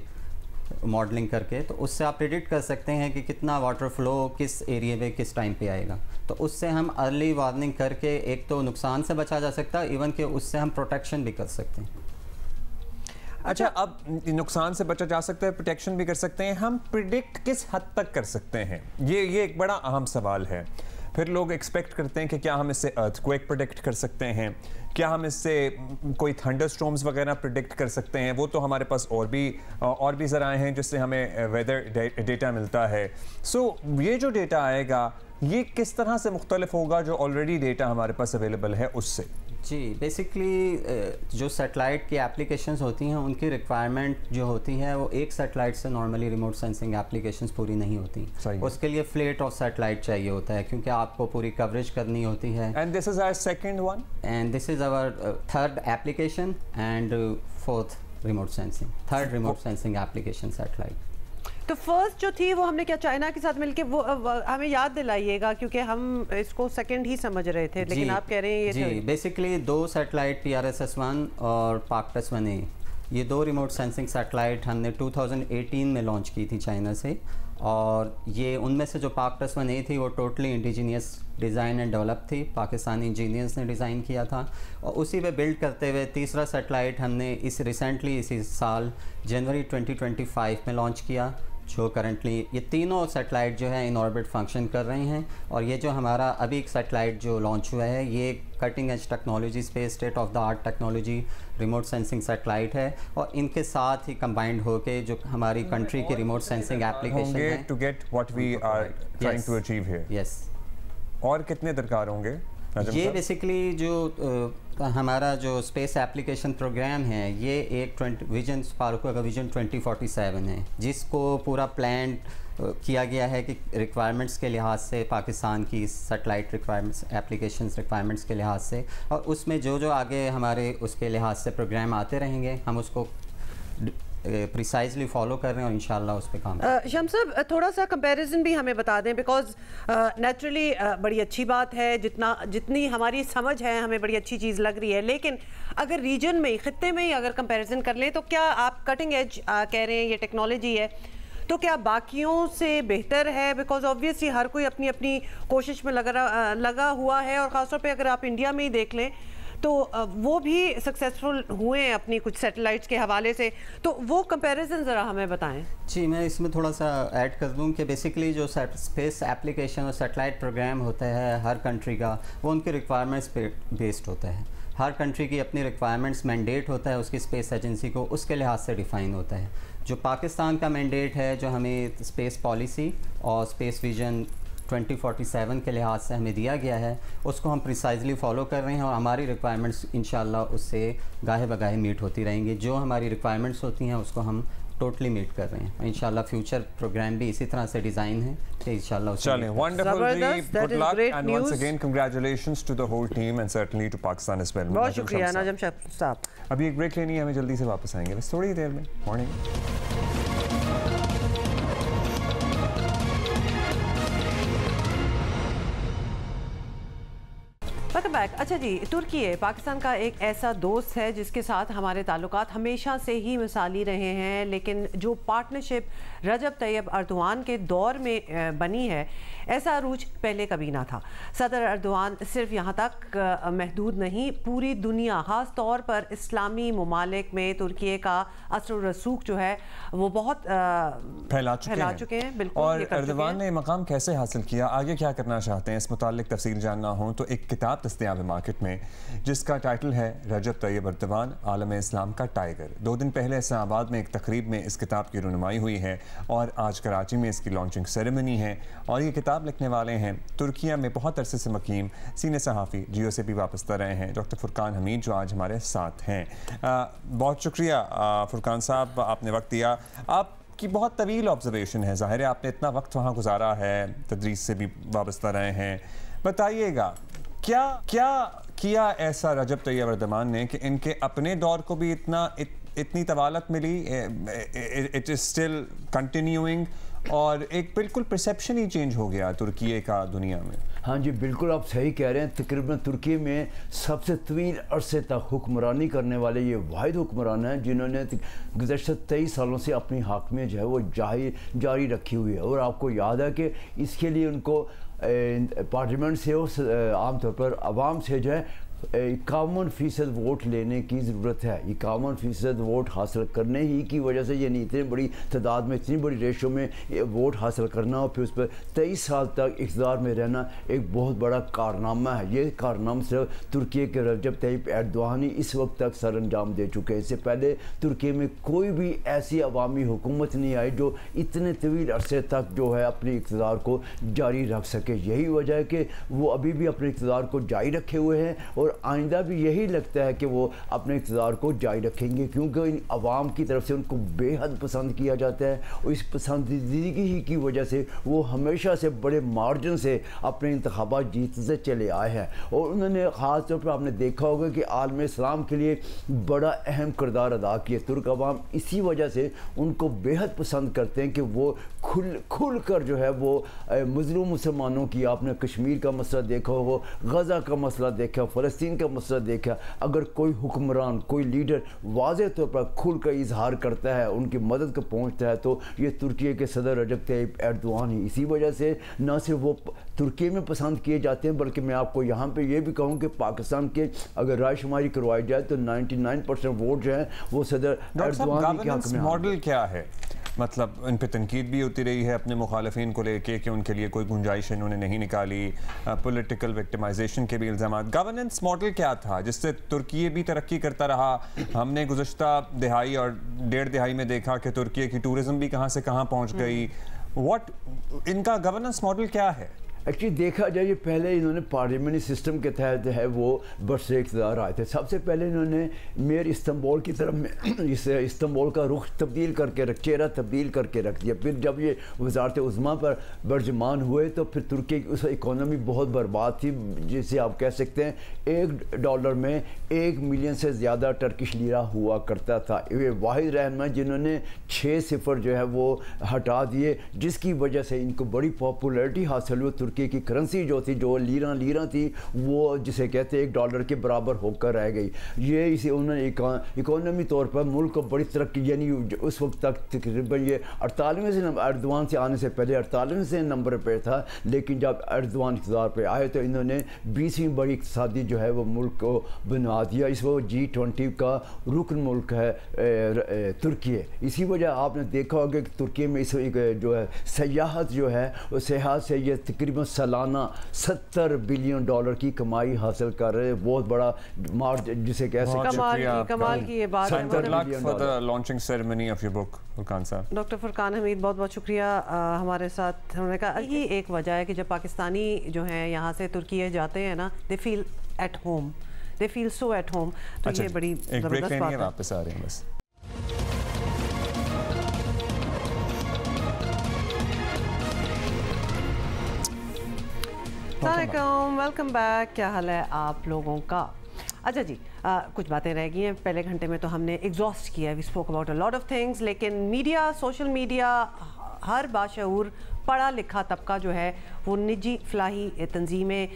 मॉडलिंग करके, तो उससे आप प्रिडिक्ट कर सकते हैं कि कितना वाटर फ्लो किस एरिया में किस टाइम पे आएगा। तो उससे हम अर्ली वार्निंग करके एक तो नुकसान से बचा जा सकता है, इवन कि उससे हम प्रोटेक्शन भी कर सकते हैं। अच्छा, अब नुकसान से बचा जा सकता है, प्रोटेक्शन भी कर सकते हैं, हम प्रिडिक्ट किस हद तक कर सकते हैं? ये एक बड़ा अहम सवाल है। फिर लोग एक्सपेक्ट करते हैं कि क्या हम इससे अर्थक्वेक प्रिडिक्ट कर सकते हैं, क्या हम इससे कोई थंडरस्टॉर्म्स वगैरह प्रिडिक्ट कर सकते हैं? वो तो हमारे पास और भी ज़राए हैं जिससे हमें वेदर डेटा मिलता है। सो ये जो डेटा आएगा ये किस तरह से मुख्तलिफ होगा जो ऑलरेडी डेटा हमारे पास अवेलेबल है उससे? जी, बेसिकली जो सैटेलाइट की एप्लीकेशंस होती हैं उनकी रिक्वायरमेंट जो होती है वो एक सैटेलाइट से नॉर्मली रिमोट सेंसिंग एप्लीकेशंस पूरी नहीं होती। उसके लिए फ्लेट ऑफ सैटेलाइट चाहिए होता है क्योंकि आपको पूरी कवरेज करनी होती है। And this is our second one and this is our third application and fourth remote sensing, third remote sensing application satellite. तो फर्स्ट जो थी वो हमने क्या चाइना के साथ मिलके, वो हमें याद दिलाइएगा क्योंकि हम इसको सेकंड ही समझ रहे थे, लेकिन आप कह रहे हैं ये जी बेसिकली दो सैटेलाइट PRS-1 और PARCTUS-1A, ये दो रिमोट सेंसिंग सैटेलाइट हमने 2018 में लॉन्च की थी चाइना से। और ये उनमें से जो PARCTUS-1A थी वो totally indigenous design and develop थी, पाकिस्तानी इंजीनियर्स ने डिज़ाइन किया था। और उसी पे बिल्ड करते हुए तीसरा सैटेलाइट हमने इसी साल जनवरी 2025 में लॉन्च किया, जो करंटली ये तीनों सैटेलाइट जो है इन ऑर्बिट फंक्शन कर रहे हैं। और ये जो हमारा अभी एक सैटेलाइट जो लॉन्च हुआ है ये cutting edge technology, space state of the art technology remote sensing satellite है, और इनके साथ ही कंबाइंड होके जो हमारी कंट्री की रिमोट सेंसिंग एप्लीकेशन है to get what we are trying to achieve here. Yes. और कितने दरकार होंगे? ये बेसिकली जो हमारा जो स्पेस एप्लीकेशन प्रोग्राम है ये एक विजन स्पार्को का विजन 2047 है, जिसको पूरा प्लान किया गया है कि रिक्वायरमेंट्स के लिहाज से पाकिस्तान की सैटेलाइट रिक्वायरमेंट्स, एप्लीकेशंस रिक्वायरमेंट्स के लिहाज से, और उसमें जो आगे हमारे उसके लिहाज से प्रोग्राम आते रहेंगे हम उसको प्रिसाइजली फॉलो कर रहे हैं और इंशाल्लाह उस पर काम। शम्स साहब, थोड़ा सा कंपैरिजन भी हमें बता दें, बिकॉज नेचुरली बड़ी अच्छी बात है, जितनी हमारी समझ है हमें बड़ी अच्छी चीज़ लग रही है, लेकिन अगर रीजन में, खित्ते में ही अगर कंपैरिजन कर लें तो क्या आप कटिंग एज कह रहे हैं ये टेक्नोलॉजी है, तो क्या बाकियों से बेहतर है? बिकॉज ऑब्वियसली हर कोई अपनी अपनी कोशिश में लगा हुआ है, और ख़ासतौर पे अगर आप इंडिया में ही देख लें तो वो भी सक्सेसफुल हुए हैं अपनी कुछ सैटेलाइट्स के हवाले से, तो वो कंपैरिजन ज़रा हमें बताएं। जी, मैं इसमें थोड़ा सा ऐड कर दूं कि बेसिकली जो स्पेस एप्लीकेशन और सैटेलाइट प्रोग्राम होता है हर कंट्री का, वो उनके रिक्वायरमेंट्स पे बेस्ड होता है। हर कंट्री की अपनी रिक्वायरमेंट्स मैंडेट होता है उसकी स्पेस एजेंसी को, उसके लिहाज से डिफ़ाइन होता है। जो पाकिस्तान का मैंडेट है, जो हमें स्पेस पॉलिसी और स्पेस विजन 2047 के लिहाज से हमें दिया गया है, उसको हम प्रिसाइजली फॉलो कर रहे हैं और हमारी रिक्वायरमेंट्स इंशाल्लाह उससे गाहे बगाहे मीट होती रहेंगी। जो हमारी रिक्वायरमेंट्स होती हैं उसको हम टोटली मीट कर रहे हैं। इंशाल्लाह फ्यूचर प्रोग्राम भी इसी तरह से डिज़ाइन है कि इंशाल्लाह। चलें, वंडरफुल जी, good luck and once again congratulations to the whole team and certainly to Pakistan as well. बहुत शुक्रिया नाजम साहब। अभी एक ब्रेक लेनी है, हमें जल्दी से वापस आएंगे बस थोड़ी देर में। मॉर्निंग। Welcome back. अच्छा जी, तुर्की पाकिस्तान का एक ऐसा दोस्त है जिसके साथ हमारे ताल्लुकात हमेशा से ही मिसाली रहे हैं, लेकिन जो पार्टनरशिप रजब तैयब अर्दवान के दौर में बनी है, ऐसा अरूज पहले कभी ना था। सदर अर्दवान सिर्फ यहाँ तक महदूद नहीं, पूरी दुनिया ख़ास तौर पर इस्लामी ममालिक में तुर्की का असर रसूख जो है वो बहुत फैला चुके हैं। बिल्कुल। और अर्दवान ने मकाम कैसे हासिल किया, आगे क्या करना चाहते हैं, इस मुताल्लिक तफसील जानना हो तो एक किताब दस्तयाब है मार्केट में जिसका टाइटल है रजब तैयब अर्दवान आलम इस्लाम का टाइगर। 2 दिन पहले इस्लामाबाद में एक तकरीब में इस किताब की रुनुमाई हुई है और आज कराची में इसकी लॉन्चिंग सेरेमनी है। और ये किताब लिखने वाले हैं तुर्किया में बहुत अरसे से मकीम सीनियर सहाफ़ी, जियो से भी वाबस्ता रहे हैं, डॉक्टर फुरकान हमीद, जो आज हमारे साथ हैं। बहुत शुक्रिया फुरकान साहब, आपने वक्त दिया। आपकी बहुत तवील ऑब्जर्वेशन है, ज़ाहिर है आपने इतना वक्त वहाँ गुजारा है, तदरीस से भी वाबस्ता रहे हैं। बताइएगा क्या किया ऐसा रजब तैयब अर्दवान ने कि इनके अपने दौर को भी इतनी तवालत मिली, इट इज़ स्टिल कंटिन्यूइंग, और एक बिल्कुल परसेप्शन ही चेंज हो गया तुर्की का दुनिया में। हाँ जी, बिल्कुल आप सही कह रहे हैं। तकरीबन तुर्की में सबसे तवील अरसे तक हुक्मरानी करने वाले ये वाहिद हुक्मरान हैं जिन्होंने गुज़श्ता 23 सालों से अपनी हाकमियत जो है वो जारी रखी हुई है। और आपको याद है कि इसके लिए उनको पार्लियामेंट से आमतौर पर आवाम से जो है 51% वोट लेने की ज़रूरत है। 51% वोट हासिल करने ही की वजह से, यानी इतनी बड़ी तादाद में, इतनी बड़ी रेशो में वोट हासिल करना और फिर उस पर 23 साल तक इक़्तिदार में रहना एक बहुत बड़ा कारनामा है। ये कारनामा सिर्फ तुर्की के रजब तैयब एर्दोगान ही इस वक्त तक सर अंजाम दे चुके हैं। इससे पहले तुर्की में कोई भी ऐसी अवामी हुकूमत नहीं आई जो इतने तवील अरसे तक जो है अपने इक़्तिदार को जारी रख सके। यही वजह है कि वो अभी भी अपने इक़्तिदार को जारी रखे हुए हैं और आइंदा भी यही लगता है कि वो अपने इक़्तिदार को जारी रखेंगे, क्योंकि इन अवाम की तरफ से उनको बेहद पसंद किया जाता है और इस पसंदीदगी ही की वजह से वो हमेशा से बड़े मार्जिन से अपने इंतखाबात जीतते चले आए हैं। और उन्होंने ख़ास तौर पर आपने देखा होगा कि आलम इस्लाम के लिए बड़ा अहम किरदार अदा किया। तुर्क अवाम इसी वजह से उनको बेहद पसंद करते हैं कि वो खुल कर जो है वो मज़लूम मुसलमानों की, आपने कश्मीर का मसला देखा हो, गज़ा का मसला देखा, फ़लस्तीन का मसला देखा, अगर कोई हुक्मरान, कोई लीडर वाज़ेह तौर पर खुल कर इजहार करता है, उनकी मदद को पहुँचता है, तो ये तुर्की के सदर रजब तैयब एर्दोगान ही। इसी वजह से न सिर्फ वो तुर्की में पसंद किए जाते हैं, बल्कि मैं आपको यहाँ पे ये भी कहूँ कि पाकिस्तान के अगर रायशुमारी करवाई जाए तो 99% वोट जो है वो सदर एर्दोगान के हक में। मॉडल क्या है, मतलब इन पर तनकीद भी होती रही है अपने मुखालफिन को लेके कि उनके लिए कोई गुंजाइश इन्होंने नहीं निकाली, पॉलिटिकल विक्टिमाइजेशन के भी इल्ज़ामात। गवर्नेंस मॉडल क्या था जिससे तुर्की भी तरक्की करता रहा? हमने गुज़श्ता दिहाई और 1.5 दिहाई में देखा कि तुर्की की टूरिज्म भी कहाँ से कहाँ पहुँच गई। इनका गवर्नेंस मॉडल क्या है? एक्चुअली देखा जाए, ये पहले इन्होंने पार्लियामेंट्री सिस्टम के तहत है वो बरसे इक़्तिदार आए थे। सबसे पहले इन्होंने मेयर इस्तांबुल की तरफ में इसे इस्तांबुल का रुख तब्दील करके चेहरा तब्दील करके रख दिया। फिर जब ये वज़ारत उज़्मा पर बर्जमान हुए तो फिर तुर्की की उस इकोनॉमी बहुत बर्बाद थी, जिसे आप कह सकते हैं $1 में 1 मिलियन से ज़्यादा टर्किश लीरा हुआ करता था। ये वाहिद रहनुमा जिन्होंने 6 सिफर जो है वो हटा दिए, जिसकी वजह से इनको बड़ी पॉपुलरिटी हासिल हुई। तुर्की की करेंसी जो थी, जो लीरा थी, वो जिसे कहते हैं $1 के बराबर होकर रह गई। ये इसे उन्होंने इकोनॉमी तौर पर मुल्क को बड़ी तरक्की, यानी उस वक्त तक तकरीबन ये 48वें से एर्दोआन से आने से पहले 48वें से नंबर पर था, लेकिन जब एर्दोआन इक़्तिदार पे आए तो इन्होंने 20वीं बड़ी इक़्तिसादी जो है वो मुल्क को बनवा दिया। इस वक्त G20 का रुकन मुल्क है तुर्की। इसी वजह आपने देखा होगा कि तुर्की में इस जो है सयाहत जो है, उस सयाहत से ये तकरीबन सालाना $70 बिलियन की कमाई हासिल कर रहे हैं। बहुत बड़ा मार्ज जिसे कह सकते हैं। कमाल की ये बात है। for the launching ceremony of your book, Furqan साहब। डॉक्टर फुरकान हमीद, बहुत बहुत शुक्रिया हमारे साथ होने का। यही एक वजह है कि जब पाकिस्तानी जो हैं यहाँ से तुर्की जाते हैं ना, they feel at home, they feel so at home. तो ये बड़ी ज़बरदस्त बात है। वापस आ रहे हैं बस। अस्सलामुअलैकुम, वेलकम बैक। क्या हाल है आप लोगों का? अच्छा जी, कुछ बातें रह गई हैं। पहले घंटे में तो हमने एग्जॉस्ट किया, we spoke about a lot of things, लेकिन मीडिया, सोशल मीडिया, हर बाशऊर पढ़ा लिखा तबका जो है वो निजी फलाही तंजीमें,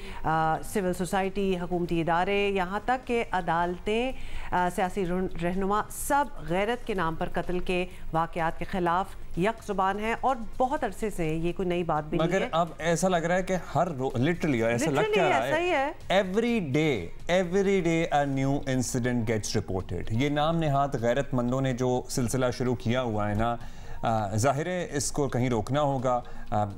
सिविल सोसाइटी, हुकूमती इदारे, यहाँ तक के अदालतें, सियासी रहनुमा, सब गैरत के नाम पर कत्ल के वाक़यात के ख़िलाफ़ यक ज़ुबान है। और बहुत अरसे से ये कोई नई बात भी नहीं है, मगर अब ऐसा लग रहा है कि हर लिटरली ऐसा लग क्या रहा है, every day a new incident gets reported. ये नाम नेहात गैरतमंदों ने जो सिलसिला शुरू किया हुआ है ना, ज़ाहिर है इसको कहीं रोकना होगा।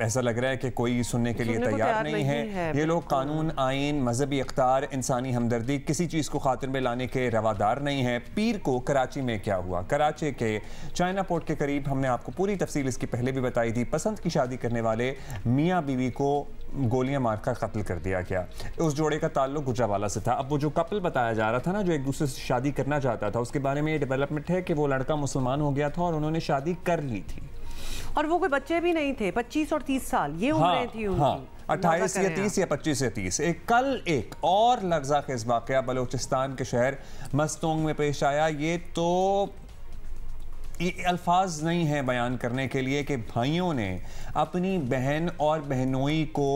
ऐसा लग रहा है कि कोई सुनने के लिए तैयार नहीं है। ये लोग कानून, आइन, मजहबी इख्तियार, इंसानी हमदर्दी, किसी चीज़ को खातिर में लाने के रवादार नहीं है। पीर को कराची में क्या हुआ, कराची के चाइना पोर्ट के करीब, हमने आपको पूरी तफसील इसकी पहले भी बताई थी। पसंद की शादी करने वाले मियाँ बीवी को गोलियां मारकर कत्ल कर दिया गया। उस जोड़े का ताल्लुक गुजरावाला से था। अब वो जो कपल बताया जा रहा था ना, जो एक दूसरे से शादी करना चाहता था, उसके बारे में ये डेवलपमेंट है कि वो लड़का मुसलमान हो गया था और उन्होंने शादी कर ली थी। और वो कोई बच्चे भी नहीं थे, 25 और 30 साल ये उम्रें थी उनकी। 28 या 30 या 25 या 30। कल एक और लग्ज़ाखेज़ वाक़या बलूचिस्तान के शहर मस्तोंग में पेश आया। ये तो अल्फाज नहीं है बयान करने के लिए कि भाइयों ने अपनी बहन और बहनोई को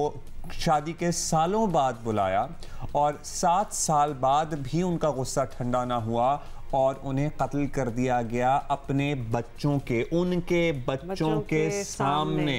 शादी के सालों बाद बुलाया और 7 साल बाद भी उनका गुस्सा ठंडा ना हुआ और उन्हें कत्ल कर दिया गया अपने बच्चों के, उनके बच्चों के सामने।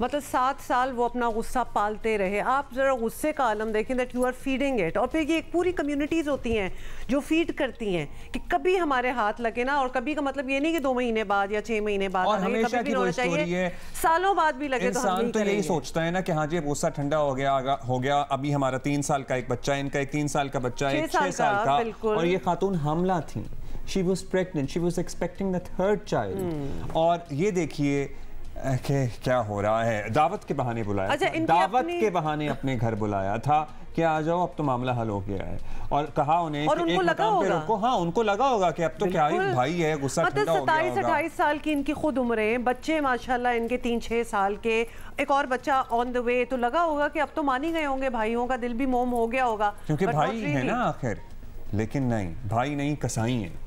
मतलब 7 साल वो अपना गुस्सा पालते रहे। आप जरा गुस्से का आलम देखें, that you are feeding it. और फिर ये एक पूरी कम्युनिटीज होती हैं जो फीड करती हैं कि कभी हमारे हाथ लगे ना, और कभी का मतलब ये नहीं कि 2 महीने बाद या 6 महीने बाद, और हमेशा की वो स्टोरी है, सालों बाद भी लगे इंसान तो यही सोचता है ना कि हाँ जी गुस्सा ठंडा हो गया। अभी हमारा 3 साल का एक बच्चा है, इनका एक 3 साल का बच्चा है, 6 साल का, और ये खातून हमला थी। She was pregnant, she was expecting the 3rd child. और ये देखिए कि क्या हो रहा है। दावत के बहाने बुलाया, अच्छा, दावत के बहाने अपने घर बुलाया था कि आ जाओ अब तो मामला हल हो गया है, और कहा उन्हें और उनको लगा होगा, हाँ उनको लगा होगा कि अब तो क्या ही भाई है, गुस्सा ठंडा हो गया होगा। 27-28 साल की इनकी खुद उम्रें, बच्चे माशाल्लाह इनके 3-6 साल के, एक और बच्चा ऑन द वे, तो लगा होगा कि अब तो मान ही गए होंगे, भाइयों का दिल भी मोम हो गया होगा, क्योंकि भाई है ना आखिर। लेकिन नहीं, भाई नहीं, कसाई है।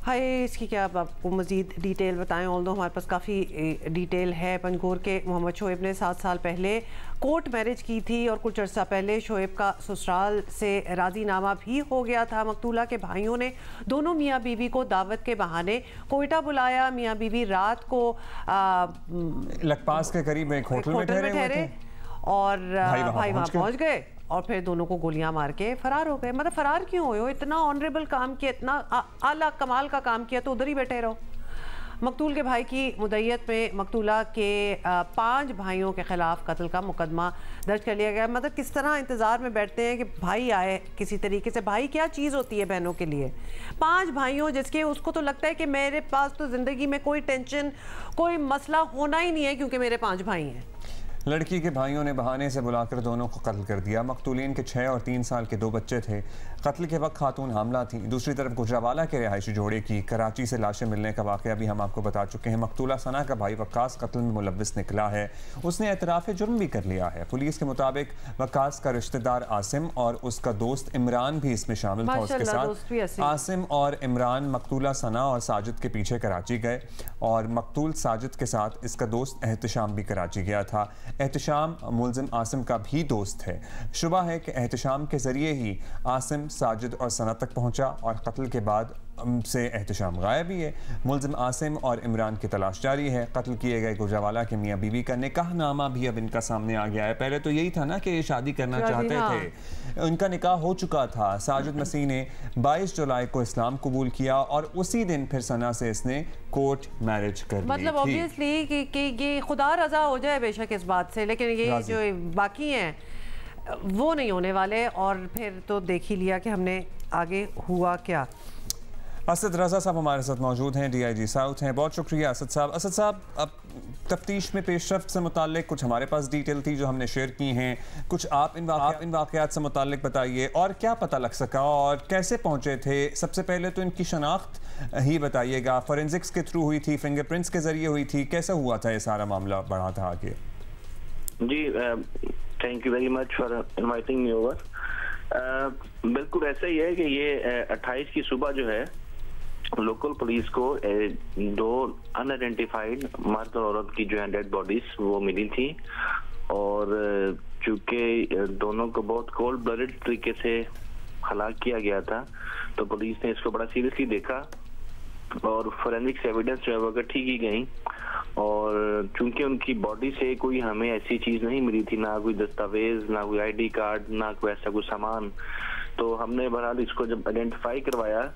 हाय, इसकी क्या आप आपको मज़ीद डिटेल बताएं? ऑल्दो हमारे पास काफ़ी डिटेल है। पंजगोर के मोहम्मद शोएब ने 7 साल पहले कोर्ट मैरिज की थी और कुछ अर्सा पहले शोएब का ससुराल से राजीनामा भी हो गया था। मकतूला के भाइयों ने दोनों मियाँ बीवी को दावत के बहाने कोयटा बुलाया। मियाँ बीवी रात को लखपास के करीब एक होटल में ठहरे और भाई वहाँ पहुँच गए और फिर दोनों को गोलियां मार के फरार हो गए। मतलब फरार क्यों हो? इतना ऑनरेबल काम किया, इतना आला कमाल का काम किया तो उधर ही बैठे रहो। मकतूल के भाई की मुद्दत में मकतूला के 5 भाइयों के खिलाफ कत्ल का मुकदमा दर्ज कर लिया गया। मतलब किस तरह इंतज़ार में बैठते हैं कि भाई आए किसी तरीके से। भाई क्या चीज़ होती है बहनों के लिए? 5 भाइयों जिसके उसको तो लगता है कि मेरे पास तो ज़िंदगी में कोई टेंशन, कोई मसला होना ही नहीं है क्योंकि मेरे 5 भाई हैं। लड़की के भाइयों ने बहाने से बुलाकर दोनों को कत्ल कर दिया। मकतूलीन के 6 और 3 साल के 2 बच्चे थे। कत्ल के वक्त खातून हामला थी। दूसरी तरफ गुजरावाला के रिहायशी जोड़े की कराची से लाशें मिलने का वाक़या भी हम आपको बता चुके हैं। मकतूला सना का भाई वक्कास कत्ल में मुलव्विस निकला है। उसने एतराफ़ जुर्म भी कर लिया है। पुलिस के मुताबिक वक्कास का रिश्तेदार आसिम और उसका दोस्त इमरान भी इसमें शामिल था। उसके साथ आसिम और इमरान मकतूला सना और साजिद के पीछे कराची गए और मकतूल साजिद के साथ इसका दोस्त एहतशाम भी कराची गया था। एहतशाम मुलजिम आसिम का भी दोस्त है। शुबा है कि एहतशाम के ज़रिए ही आसिम साजिद और सनत तक पहुँचा और कत्ल के बाद से एहतशाम गायब ही है। मुलजिम आसिम और इमरान की तलाश जारी है। कत्ल किए गए गुजरावाला के मियाँ बीवी का निकाहनामा भी अब इनका सामने आ गया है। पहले तो यही था ना कि ये शादी करना चाहते थे, इनका निकाह हो चुका था। साजिद मसीह ने 22 जुलाई को इस्लाम कबूल किया और उसी दिन फिर सना से इसने कोर्ट मैरिज कर ली। मतलब ऑब्वियसली कि ये खुदा रजा हो जाए बेशक इस बात से, लेकिन ये जो बाकी हैं वो नहीं होने वाले। और फिर तो देख ही लिया कि हमने आगे हुआ क्या। असद रजा साहब हमारे साथ मौजूद हैं, DIG साउथ हैं। बहुत शुक्रिया असद साहब। असद साहब, अब तफ्तीश में पेशरफ्त से मुताल्लिक कुछ हमारे पास डिटेल थी जो हमने शेयर की हैं, कुछ आप इन वाक़यात से मुताल्लिक बताइए और क्या पता लग सका और कैसे पहुँचे थे। सबसे पहले तो इनकी शनाख्त ही बताइएगा, फोरेंसिक्स के थ्रू हुई थी, फिंगरप्रिंट्स के ज़रिए हुई थी, कैसा हुआ था ये सारा मामला बढ़ा था आगे? जी, thank you very much for inviting me over. बिल्कुल ऐसा ही है कि ये 28 की सुबह जो है लोकल पुलिस को 2 अनआइडेंटिफाइड मर्द और औरत की जो है डेड बॉडीज वो मिली थी और चूंकि दोनों को बहुत कोल्ड ब्लडेड तरीके से हलाक किया गया था तो पुलिस ने इसको बड़ा सीरियसली देखा और फोरेंसिक्स एविडेंस जो है वो इकट्ठी की गई और चूंकि उनकी बॉडी से कोई हमें ऐसी चीज नहीं मिली थी, ना कोई दस्तावेज, ना कोई ID कार्ड, ना कोई ऐसा कोई सामान, तो हमने बहरहाल इसको जब आइडेंटिफाई करवाया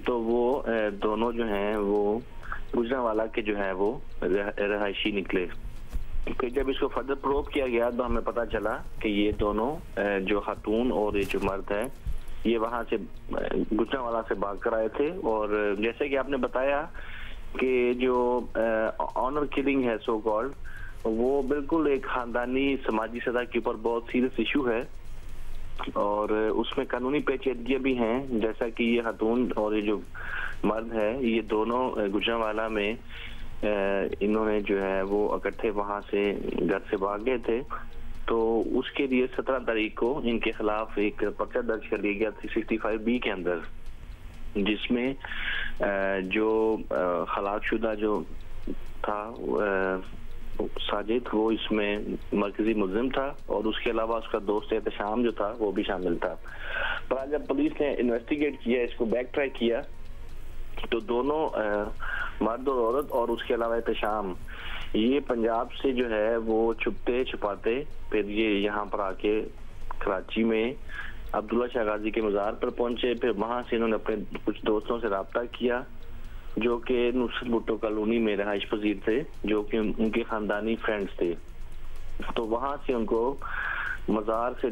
तो वो दोनों जो हैं वो गुजरांवाला के जो है वो रहायशी निकले। फिर जब इसको फर्दर प्रोब किया गया तो हमें पता चला कि ये दोनों जो खातून और ये जो मर्द है ये वहां से गुजरांवाला से भाग कर आए थे और जैसे कि आपने बताया कि जो ऑनर किलिंग है सो कॉल्ड, वो बिल्कुल एक खानदानी समाजी सतह के ऊपर बहुत सीरियस इशू है और उसमें कानूनी पेचीदगियां भी हैं। जैसा कि ये खातून और ये जो मर्द है ये दोनों गुजरांवाला में इन्होंने जो है वो इकट्ठे वहां से घर से भाग गए थे, तो उसके लिए 17 तारीख को इनके खिलाफ एक पर्चा दर्ज कर लिया गया 365B के अंदर, जिसमें जो हलाकशुदा जो था साजिद वो इसमें मरकजी मुल्जिम था और उसके अलावा उसका दोस्त एहतशाम जो था वो भी शामिल था। पर जब पुलिस ने इन्वेस्टिगेट किया, इसको बैक ट्रैक किया, तो दोनों मर्द और औरत और उसके अलावा एहतशाम ये पंजाब से जो है वो छुपते छुपाते फिर ये यहाँ पर आके कराची में अब्दुल्ला शाह गाजी के मज़ार पर पहुंचे। फिर वहां से इन्होंने अपने कुछ दोस्तों से रब्ता किया जो कि नुसरत भुट्टो कॉलोनी में रहाइश पजीर थे, जो कि उनके खानदानी फ्रेंड्स थे। तो वहां से उनको मज़ार से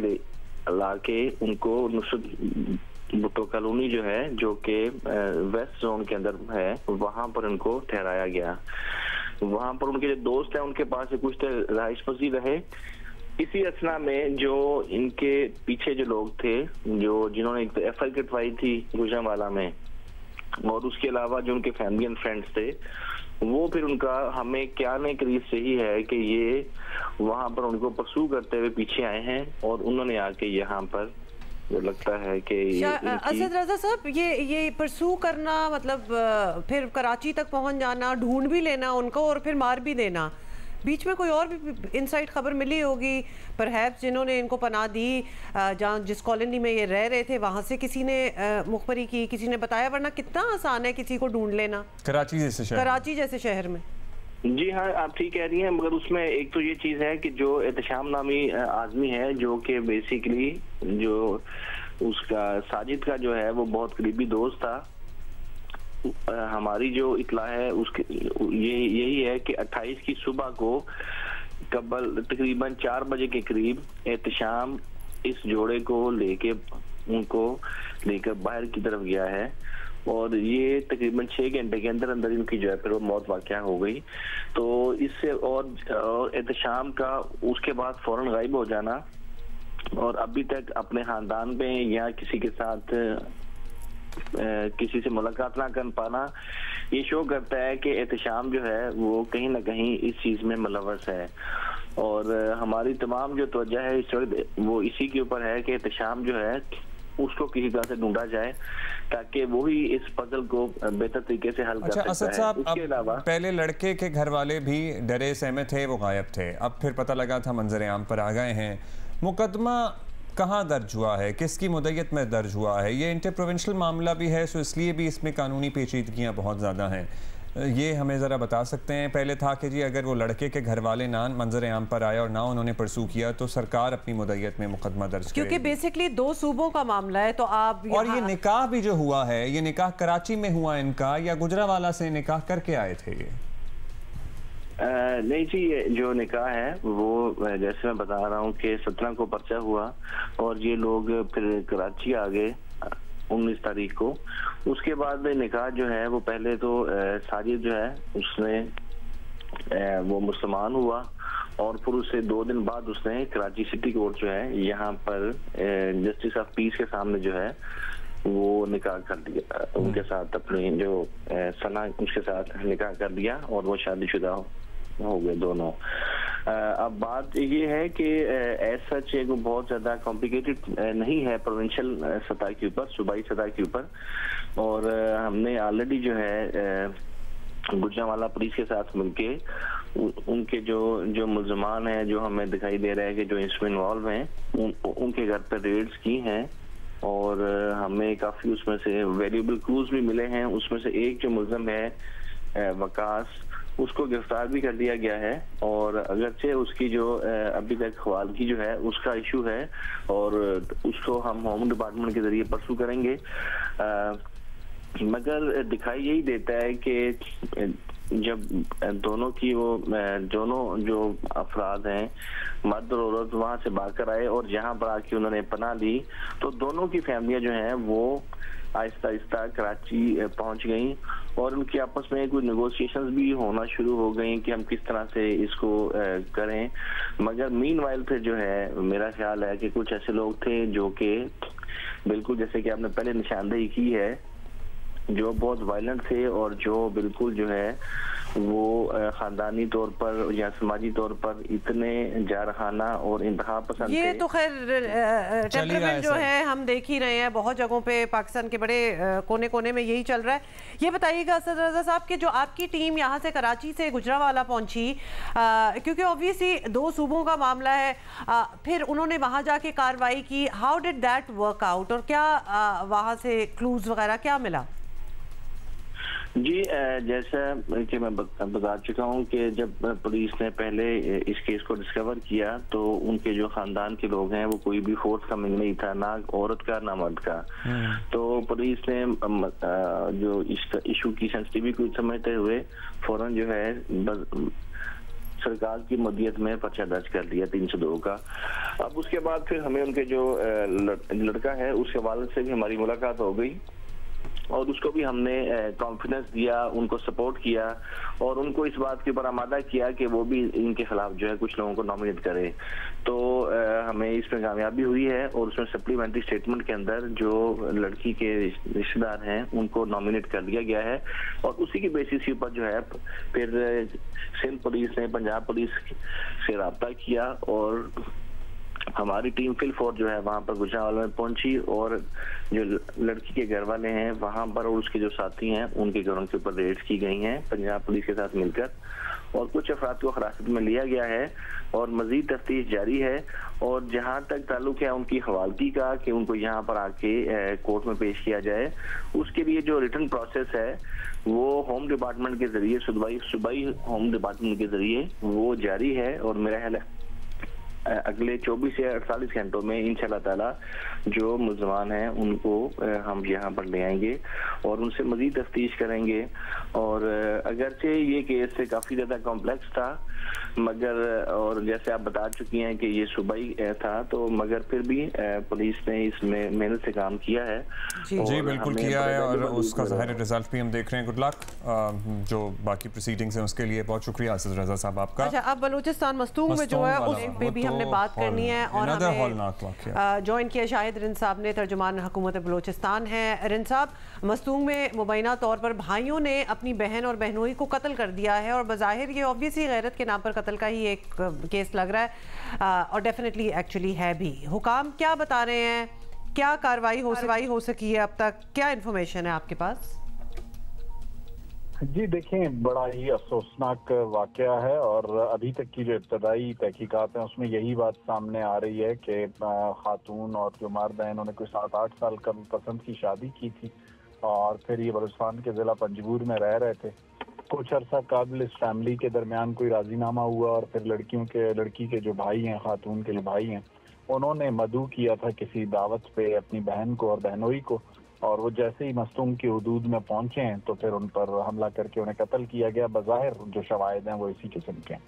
ला के उनको नुसरत भुट्टो कॉलोनी जो है जो कि वेस्ट जोन के अंदर है वहां पर उनको ठहराया गया। वहां पर उनके जो दोस्त हैं उनके पास से कुछ रहाइश पजीर रहे। इसी असना में जो इनके पीछे जो लोग थे जो जिन्होंने FI कटवाई थी गुजरांवाला में और उसके अलावा जो उनके फैमिली एंड फ्रेंड्स थे वो फिर उनका हमें क्या ने करीब से ही है कि ये वहां पर उनको परसू करते हुए पीछे आए हैं और उन्होंने आके यहाँ पर जो लगता है कि असद रजा साहब ये परसू करना मतलब फिर कराची तक पहुंच जाना, ढूंढ भी लेना उनको और फिर मार भी देना, बीच में कोई और भी इनसाइड खबर मिली होगी परहैप्स जिन्होंने इनको पनाह दी जहाँ जिस कॉलोनी में ये रह रहे थे वहाँ से किसी ने मुखबरी की, किसी ने बताया, वरना कितना आसान है किसी को ढूंढ लेना कराची जैसे शहर में। जी हाँ, आप ठीक कह रही हैं, मगर उसमें एक तो ये चीज़ है कि जो एहतशाम नामी आदमी है जो कि बेसिकली जो उसका साजिद का जो है वो बहुत करीबी दोस्त था, हमारी जो इतला है उसके यही है कि 28 की सुबह को कबल तकरीबन 4 बजे के करीब एहतशाम इस जोड़े को उनको लेकर बाहर की तरफ गया है और ये तकरीबन 6 घंटे के अंदर अंदर इनकी जो है फिर वो मौत वाक़या हो गई। तो इससे और एहतशाम का उसके बाद फौरन गायब हो जाना और अभी तक अपने खानदान में या किसी के साथ किसी से मुलाकात ना कर पाना ये शो करता है कि एहतशाम जो है वो कहीं ना कहीं इस चीज में मुलव्वस है और हमारी तमाम जो तवज्जो है इस वक्त वो इसी के ऊपर है कि एहतशाम जो है उसको किसी तरह से ढूंढा जाए ताकि वो ही इस पजल को बेहतर तरीके से हल कर सकता है। असद साहब, उसके अलावा पहले लड़के के घर वाले भी डरे सहमे थे, वो गायब थे, अब फिर पता लगा था मंजर आम पर आ गए हैं। मुकदमा कहाँ दर्ज हुआ है, किसकी मुद्दत में दर्ज हुआ है? ये इंटर प्रोविंशियल मामला भी है, सो इसलिए भी इसमें कानूनी पेचीदगियाँ बहुत ज़्यादा हैं। ये हमें ज़रा बता सकते हैं? पहले था कि जी अगर वो लड़के के घर वाले ना मंजर आम पर आए और ना उन्होंने परसू किया तो सरकार अपनी मुद्दत में मुकदमा दर्ज करेगी, क्योंकि बेसिकली 2 सूबों का मामला है। तो आप और ये निकाह भी जो हुआ है, ये निकाह कराची में हुआ इनका या गुजरावाला से निकाह करके आए थे? ये नहीं जी, ये जो निकाह है वो जैसे मैं बता रहा हूँ कि 17 को पर्चा हुआ और ये लोग फिर कराची आ गए 19 तारीख को। उसके बाद निकाह जो है वो पहले तो साजिद जो है उसने वो मुसलमान हुआ और फिर उससे 2 दिन बाद उसने कराची सिटी कोर्ट जो है यहाँ पर जस्टिस ऑफ पीस के सामने जो है वो निकाह कर दिया, उनके साथ अपनी जो सना उसके साथ निकाह कर दिया और वो शादीशुदा हो गए दोनों। अब बात ये है कि एज सच एक बहुत ज्यादा कॉम्प्लिकेटेड नहीं है प्रोविंशियल सतह के ऊपर, सूबाई सतह के ऊपर, और हमने ऑलरेडी जो है गुजरांवाला पुलिस के साथ मिलके उनके जो मुल्जमान हैं, जो हमें दिखाई दे रहा है कि जो इसमें इन्वॉल्व हैं, उनके घर पर रेड्स की हैं और हमें काफी उसमें से वैल्यूएबल क्लूज भी मिले हैं। उसमें से एक जो मुल्जम है वकास, उसको गिरफ्तार भी कर दिया गया है और अगरचे उसकी जो अभी तक हवालगी जो है उसका इशू है और उसको हम होम डिपार्टमेंट के जरिए परसू करेंगे। मगर दिखाई यही देता है कि जब दोनों की वो दोनों जो अफराद हैं मर्द और औरत वहां से भागकर आए और जहां पर आके उन्होंने पनाह ली तो दोनों की फैमिलियां जो हैं वो आहिस्ता आहिस्ता कराची पहुंच गई और उनकी आपस में कुछ नेगोशिएशंस भी होना शुरू हो गई कि हम किस तरह से इसको करें। मगर मीनवाइल फिर जो है मेरा ख्याल है कि कुछ ऐसे लोग थे जो कि बिल्कुल जैसे कि आपने पहले निशानदेही की है, जो बहुत वायलेंट थे और जो बिल्कुल जो है वो खानदानी तौर पर या समाजी तौर पर इतने जारखाना और इंतहा पसंद ये तो खैर टेम्परामेंट जो है हम देख ही रहे हैं बहुत जगहों पे, पाकिस्तान के बड़े कोने कोने में यही चल रहा है। ये बताइएगा असद रजा साहब कि जो आपकी टीम यहाँ से कराची से गुजरांवाला पहुंची, क्योंकि ऑब्वियसली 2 सूबों का मामला है, फिर उन्होंने वहाँ जाके कार्रवाई की, how did that work out और क्या वहाँ से क्लूज वगैरह क्या मिला? जी, जैसा कि मैं बता चुका हूँ कि जब पुलिस ने पहले इस केस को डिस्कवर किया तो उनके जो खानदान के लोग हैं वो कोई भी फोर्थ कमिंग नहीं था, ना औरत का ना मर्द का। तो पुलिस ने जो इशू की सेंसिटिविटी को समझते हुए फौरन जो है सरकार की मदीयत में पर्चा दर्ज कर दिया 302 का। अब उसके बाद फिर हमें उनके जो लड़का है उसके वालिद से भी हमारी मुलाकात हो गई और उसको भी हमने कॉन्फिडेंस दिया, उनको सपोर्ट किया और उनको इस बात के ऊपर आमादा किया कि वो भी इनके खिलाफ जो है कुछ लोगों को नॉमिनेट करे। तो हमें इसमें कामयाबी हुई है और उसमें सप्लीमेंट्री स्टेटमेंट के अंदर जो लड़की के रिश्तेदार हैं उनको नॉमिनेट कर दिया गया है और उसी की बेसिस के ऊपर जो है फिर सिंध पुलिस ने पंजाब पुलिस से रब्ता किया और हमारी टीम फिलफोर जो है वहां पर गुजरांवाला में पहुंची और जो लड़की के घर वाले हैं वहां पर और उसके जो साथी हैं उनके घरों के ऊपर रेड्स की गई हैं पंजाब पुलिस के साथ मिलकर और कुछ अफराद को हिरासत में लिया गया है और मजीद तफ्तीश जारी है। और जहां तक ताल्लुक है उनकी हवालगी का कि उनको यहाँ पर आके कोर्ट में पेश किया जाए, उसके लिए जो रिटर्न प्रोसेस है वो होम डिपार्टमेंट के जरिए सूबाई होम डिपार्टमेंट के जरिए वो जारी है और मेरा ख्याल है अगले 24 से 48 घंटों में इंशाल्लाह ताला जो मुल्जमान हैं उनको हम यहाँ पर ले आएंगे और उनसे मजीद तफ्तीश करेंगे। और अगरचे ये केस काफ़ी ज़्यादा कॉम्प्लेक्स था मगर और जैसे आप बता चुकी हैं कि ये सूबाई था तो मगर फिर भी पुलिस ने इसमें मेहनत से काम किया है। जी बिल्कुल किया है और उसका ज़ाहिर रिजल्ट भी हम देख रहे हैं। गुड लक जो बाकी प्रोसीडिंग्स हैं उसके लिए बहुत शुक्रिया असद रजा साहब आपका। अच्छा, अब बलूचिस्तान मस्तूंग में जो है उस पे भी हमने बात करनी है और हमें ज्वाइन किया शाहिद रिंद साहब ने, तर्जुमान हुकूमत बलूचिस्तान है। रिंद साहब, मस्तूंग में मुबैना तौर पर भाइयों ने अपनी बहन और बहनोई को कत्ल कर दिया है और बज़ाहिर ये ऑब्वियसली गैरत के नाम पर कत्ल का ही एक केस लग रहा है और डेफिनेटली एक्चुअली है भी। हुकाम क्या बता रहे हैं, क्या कार्रवाई हो सकी है अब तक, क्या इन्फॉर्मेशन है आपके पास? जी देखें, बड़ा ही अफसोसनाक वाकया है और अभी तक की जो इब्तदाई तहकीकात हैं उसमें यही बात सामने आ रही है कि खातून और जो मर्द हैं इन्होंने कोई 7-8 साल कम पसंद की शादी की थी और फिर ये बलूचिस्तान के ज़िला पंजगूर में रह रहे थे। कुछ अरसा कबल इस फैमिली के दरमियान कोई राजीनामा हुआ और फिर लड़की के जो भाई हैं, खातून के जो भाई हैं, उन्होंने मदऊ किया था किसी दावत पे अपनी बहन को और बहनोई को, और वो जैसे ही मस्तूम की हुदूद में पहुंचे हैं तो फिर उन पर हमला करके उन्हें कत्ल किया गया। बज़ाहिर जो शवाहिद हैं वो इसी किस्म के हैं।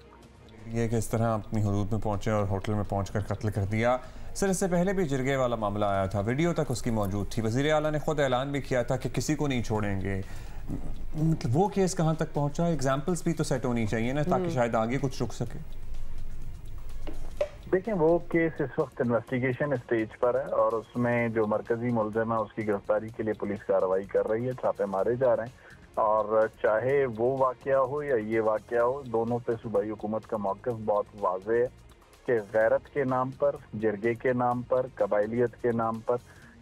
ये किस तरह अपनी हुदूद में पहुंचे और होटल में पहुंचकर कत्ल कर दिया। सर, इससे पहले भी जिरगे वाला मामला आया था, वीडियो तक उसकी मौजूद थी, वज़ीर आला ने खुद ऐलान भी किया था कि किसी को नहीं छोड़ेंगे। मतलब वो केस कहाँ तक पहुंचा? एग्जाम्पल्स भी तो सेट होनी चाहिए ना, ताकि शायद आगे कुछ रुक सके। देखें, वो केस इस वक्त इन्वेस्टिगेशन स्टेज पर है और उसमें जो मरकजी मुलज़िम है उसकी गिरफ्तारी के लिए पुलिस कार्रवाई कर रही है, छापे मारे जा रहे हैं। और चाहे वो वाकया हो या ये वाकया हो, दोनों पे सूबाई हुकूमत का मौक़िफ़ बहुत वाज़ेह है कि गैरत के नाम पर, जिरगे के नाम पर, कबाइलियत के नाम पर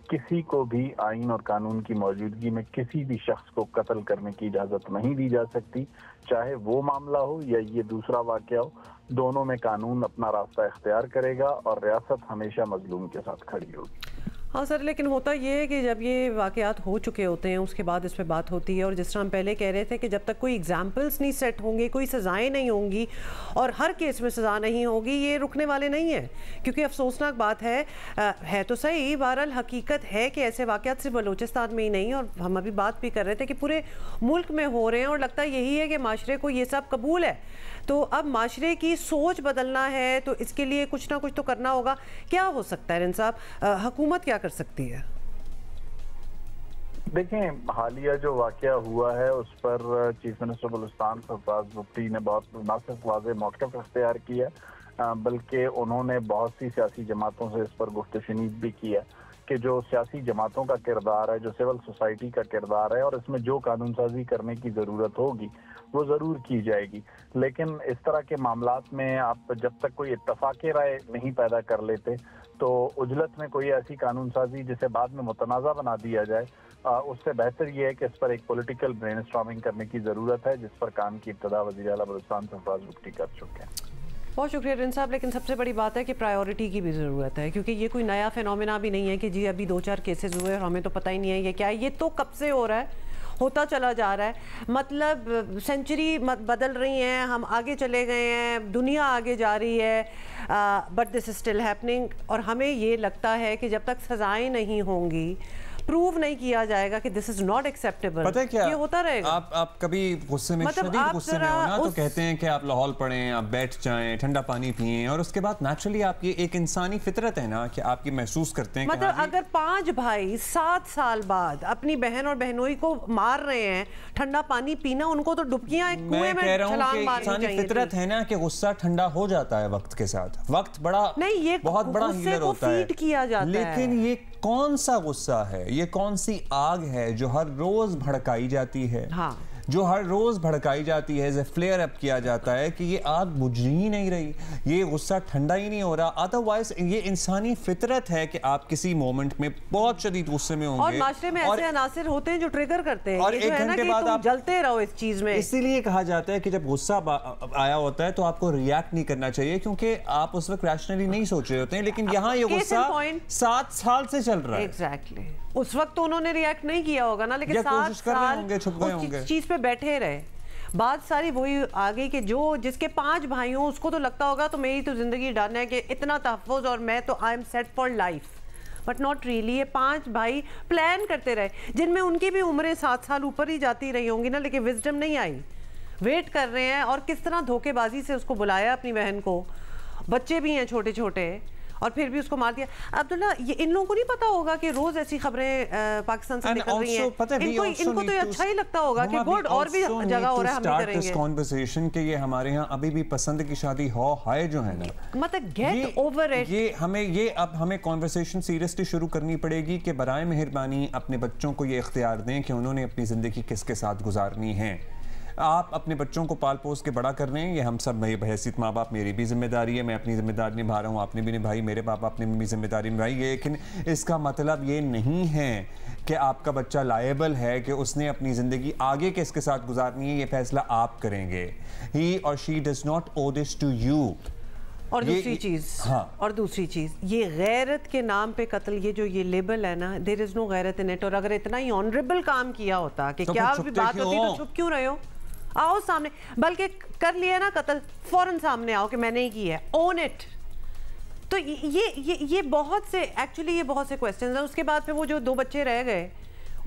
किसी को भी आइन और कानून की मौजूदगी में किसी भी शख्स को कत्ल करने की इजाज़त नहीं दी जा सकती। चाहे वो मामला हो या ये दूसरा वाकया हो, दोनों में कानून अपना रास्ता इख्तियार करेगा और रियासत हमेशा मजलूम के साथ खड़ी होगी। हाँ सर, लेकिन होता ये है कि जब ये वाक़यात हो चुके होते हैं उसके बाद इस पर बात होती है, और जिस तरह हम पहले कह रहे थे कि जब तक कोई एग्जाम्पल्स नहीं सेट होंगे, कोई सज़ाएं नहीं होंगी और हर केस में सज़ा नहीं होगी, ये रुकने वाले नहीं हैं। क्योंकि अफसोसनाक बात है तो सही, बहरहाल हकीकत है कि ऐसे वाक़यात सिर्फ बलूचिस्तान में ही नहीं, और हम अभी बात भी कर रहे थे कि पूरे मुल्क में हो रहे हैं, और लगता यही है कि माशरे को ये सब कबूल है। तो अब माशरे की सोच बदलना है तो इसके लिए कुछ ना कुछ तो करना होगा। क्या हो सकता है रिन साहब, हुकूमत क्या कर सकती है? देखें, हालिया जो वाकया हुआ है उस पर चीफ मिनिस्टर बलूचिस्तान सरफराज भुट्टी ने बहुत न सिर्फ वाज़ेह मौक़िफ़ इख्तियार किया, बल्कि उन्होंने बहुत सी सियासी जमातों से इस पर गुफ्तशनीद भी किया कि जो सियासी जमातों का किरदार है, जो सिविल सोसाइटी का किरदार है, और इसमें जो कानून साजी करने की ज़रूरत होगी वो ज़रूर की जाएगी। लेकिन इस तरह के मामलात में आप जब तक कोई इत्तफ़ाक़ राय नहीं पैदा कर लेते तो उजलत में कोई ऐसी कानून साजी जिसे बाद में मुतनाज़ा बना दिया जाए, उससे बेहतर ये है कि इस पर एक पॉलिटिकल ब्रेनस्टॉर्मिंग करने की ज़रूरत है, जिस पर काम की इब्तिदा वज़ीर आला बलूचिस्तान सरफराज भुट्टी कर चुके हैं। बहुत शुक्रिया रिन साहब, लेकिन सबसे बड़ी बात है कि प्रायोरिटी की भी ज़रूरत है, क्योंकि ये कोई नया फिनोमेना भी नहीं है कि जी अभी 2-4 केसेस हुए और हमें तो पता ही नहीं है ये क्या है। ये तो कब से हो रहा है, होता चला जा रहा है। मतलब सेंचुरी बदल रही हैं, हम आगे चले गए हैं, दुनिया आगे जा रही है, but this is still happening. और हमें ये लगता है कि जब तक सजाएं नहीं होंगी, प्रूव नहीं किया जाएगा कि दिस इज नॉट एक्सेप्टेबल, पता है क्या, ये होता रहेगा। आप कभी गुस्से में, मतलब शदीद गुस्से में हो ना, तो कहते हैं कि आप लाहौल पड़ें, आप बैठ जाएं, ठंडा पानी पिएं, और उसके बाद नेचुरली आपकी एक इंसानी फितरत है ना कि आपकी महसूस करते हैं मतलब अगर 5 भाई 7 साल बाद अपनी बहन और बहनोई को मार रहे हैं, ठंडा पानी पीना, उनको तो डुबकियां एक कुएं में छलांग मारनी चाहिए। इंसानी फितरत है ना कि गुस्सा ठंडा हो जाता है वक्त के साथ। वक्त बड़ा नहीं, ये बहुत बड़ा हीलर होता है, किया जाता है। लेकिन ये कौन सा गुस्सा है, ये कौन सी आग है जो हर रोज भड़काई जाती है, हाँ। जो हर रोज भड़काई जाती है, फ्लेयर अप किया जाता है कि ये आग बुझ ही नहीं रही, ये गुस्सा ठंडा ही नहीं हो रहा। अदरवाइज ये इंसानी फितरत है कि आप किसी मोमेंट में बहुत शदीद गुस्से में होंगे, और माशरे में ऐसे अनासिर होते हैं जो ट्रिगर करते हैं, और एक घंटे बाद आप जलते रहो इस चीज में। इसीलिए कहा जाता है कि जब गुस्सा आया होता है तो आपको रिएक्ट नहीं करना चाहिए, क्योंकि आप उस वक्त रैशनली नहीं सोच रहे होते हैं। लेकिन यहाँ ये गुस्सा 7 साल से चल रहा है। एग्जैक्टली, उस वक्त तो उन्होंने रिएक्ट नहीं किया होगा ना, लेकिन 7 साल छुप गए होंगे, चीज पे बैठे रहे। बात सारी वही आ गई कि जो जिसके 5 भाई हों उसको तो लगता होगा तो मेरी तो जिंदगी डन है कि इतना तहफ़्फ़ुज़ और मैं तो I am set for life, but not really. ये 5 भाई प्लान करते रहे, जिनमें उनकी भी उम्रें 7 साल ऊपर ही जाती रही होंगी ना, लेकिन विजडम नहीं आई। वेट कर रहे हैं, और किस तरह धोखेबाजी से उसको बुलाया अपनी बहन को, बच्चे भी हैं छोटे छोटे, और फिर भी उसको मार दिया। अब्दुल्ला, ये इन लोगों को नहीं पता होगा कि रोज ऐसी खबरें पाकिस्तान से निकल रही हैं, इनको तो ये अच्छा ही लगता होगा कि गुड, और भी जगह हो रहा है, हम भी करेंगे। कॉन्वर्सेशन के ये हमारे यहाँ अभी भी पसंद की शादी हो हाय जो है ना, मतलब गेट ओवर इट। ये अब हमें कॉन्वर्सेशन सीरियसली शुरू करनी पड़ेगी कि बराए मेहरबानी अपने बच्चों को ये इख्तियार दें कि उन्होंने अपनी जिंदगी किसके साथ गुजारनी है। आप अपने बच्चों को पाल पोस के बड़ा कर रहे हैं, ये हम सब बहैसियत माँ बाप, मेरी भी जिम्मेदारी है, मैं अपनी जिम्मेदारी निभा रहा हूँ, आपने भी निभाई, मेरे पाप आपने भी जिम्मेदारी निभाई। लेकिन इसका मतलब ये नहीं है कि आपका बच्चा लायबल है कि उसने अपनी ज़िंदगी आगे किसके साथ गुजारनी है, ये फैसला आप करेंगे। ही और she does not owe this to you. और दूसरी चीज़, हाँ, और दूसरी चीज़, ये गैरत के नाम पे कत्ल, ये जो ये लेबल है ना, देयर इज नो गैरत इन इट। और अगर इतना ही ऑनरेबल काम किया होता कि तो क्या भी बात होती तो चुप क्यों रहे हो? आओ सामने, बल्कि कर लिया ना कत्ल, फौरन सामने आओ कि मैंने ही की है, ओन इट। तो ये बहुत से, एक्चुअली ये बहुत से क्वेश्चंस हैं। उसके बाद फिर वो जो 2 बच्चे रह गए,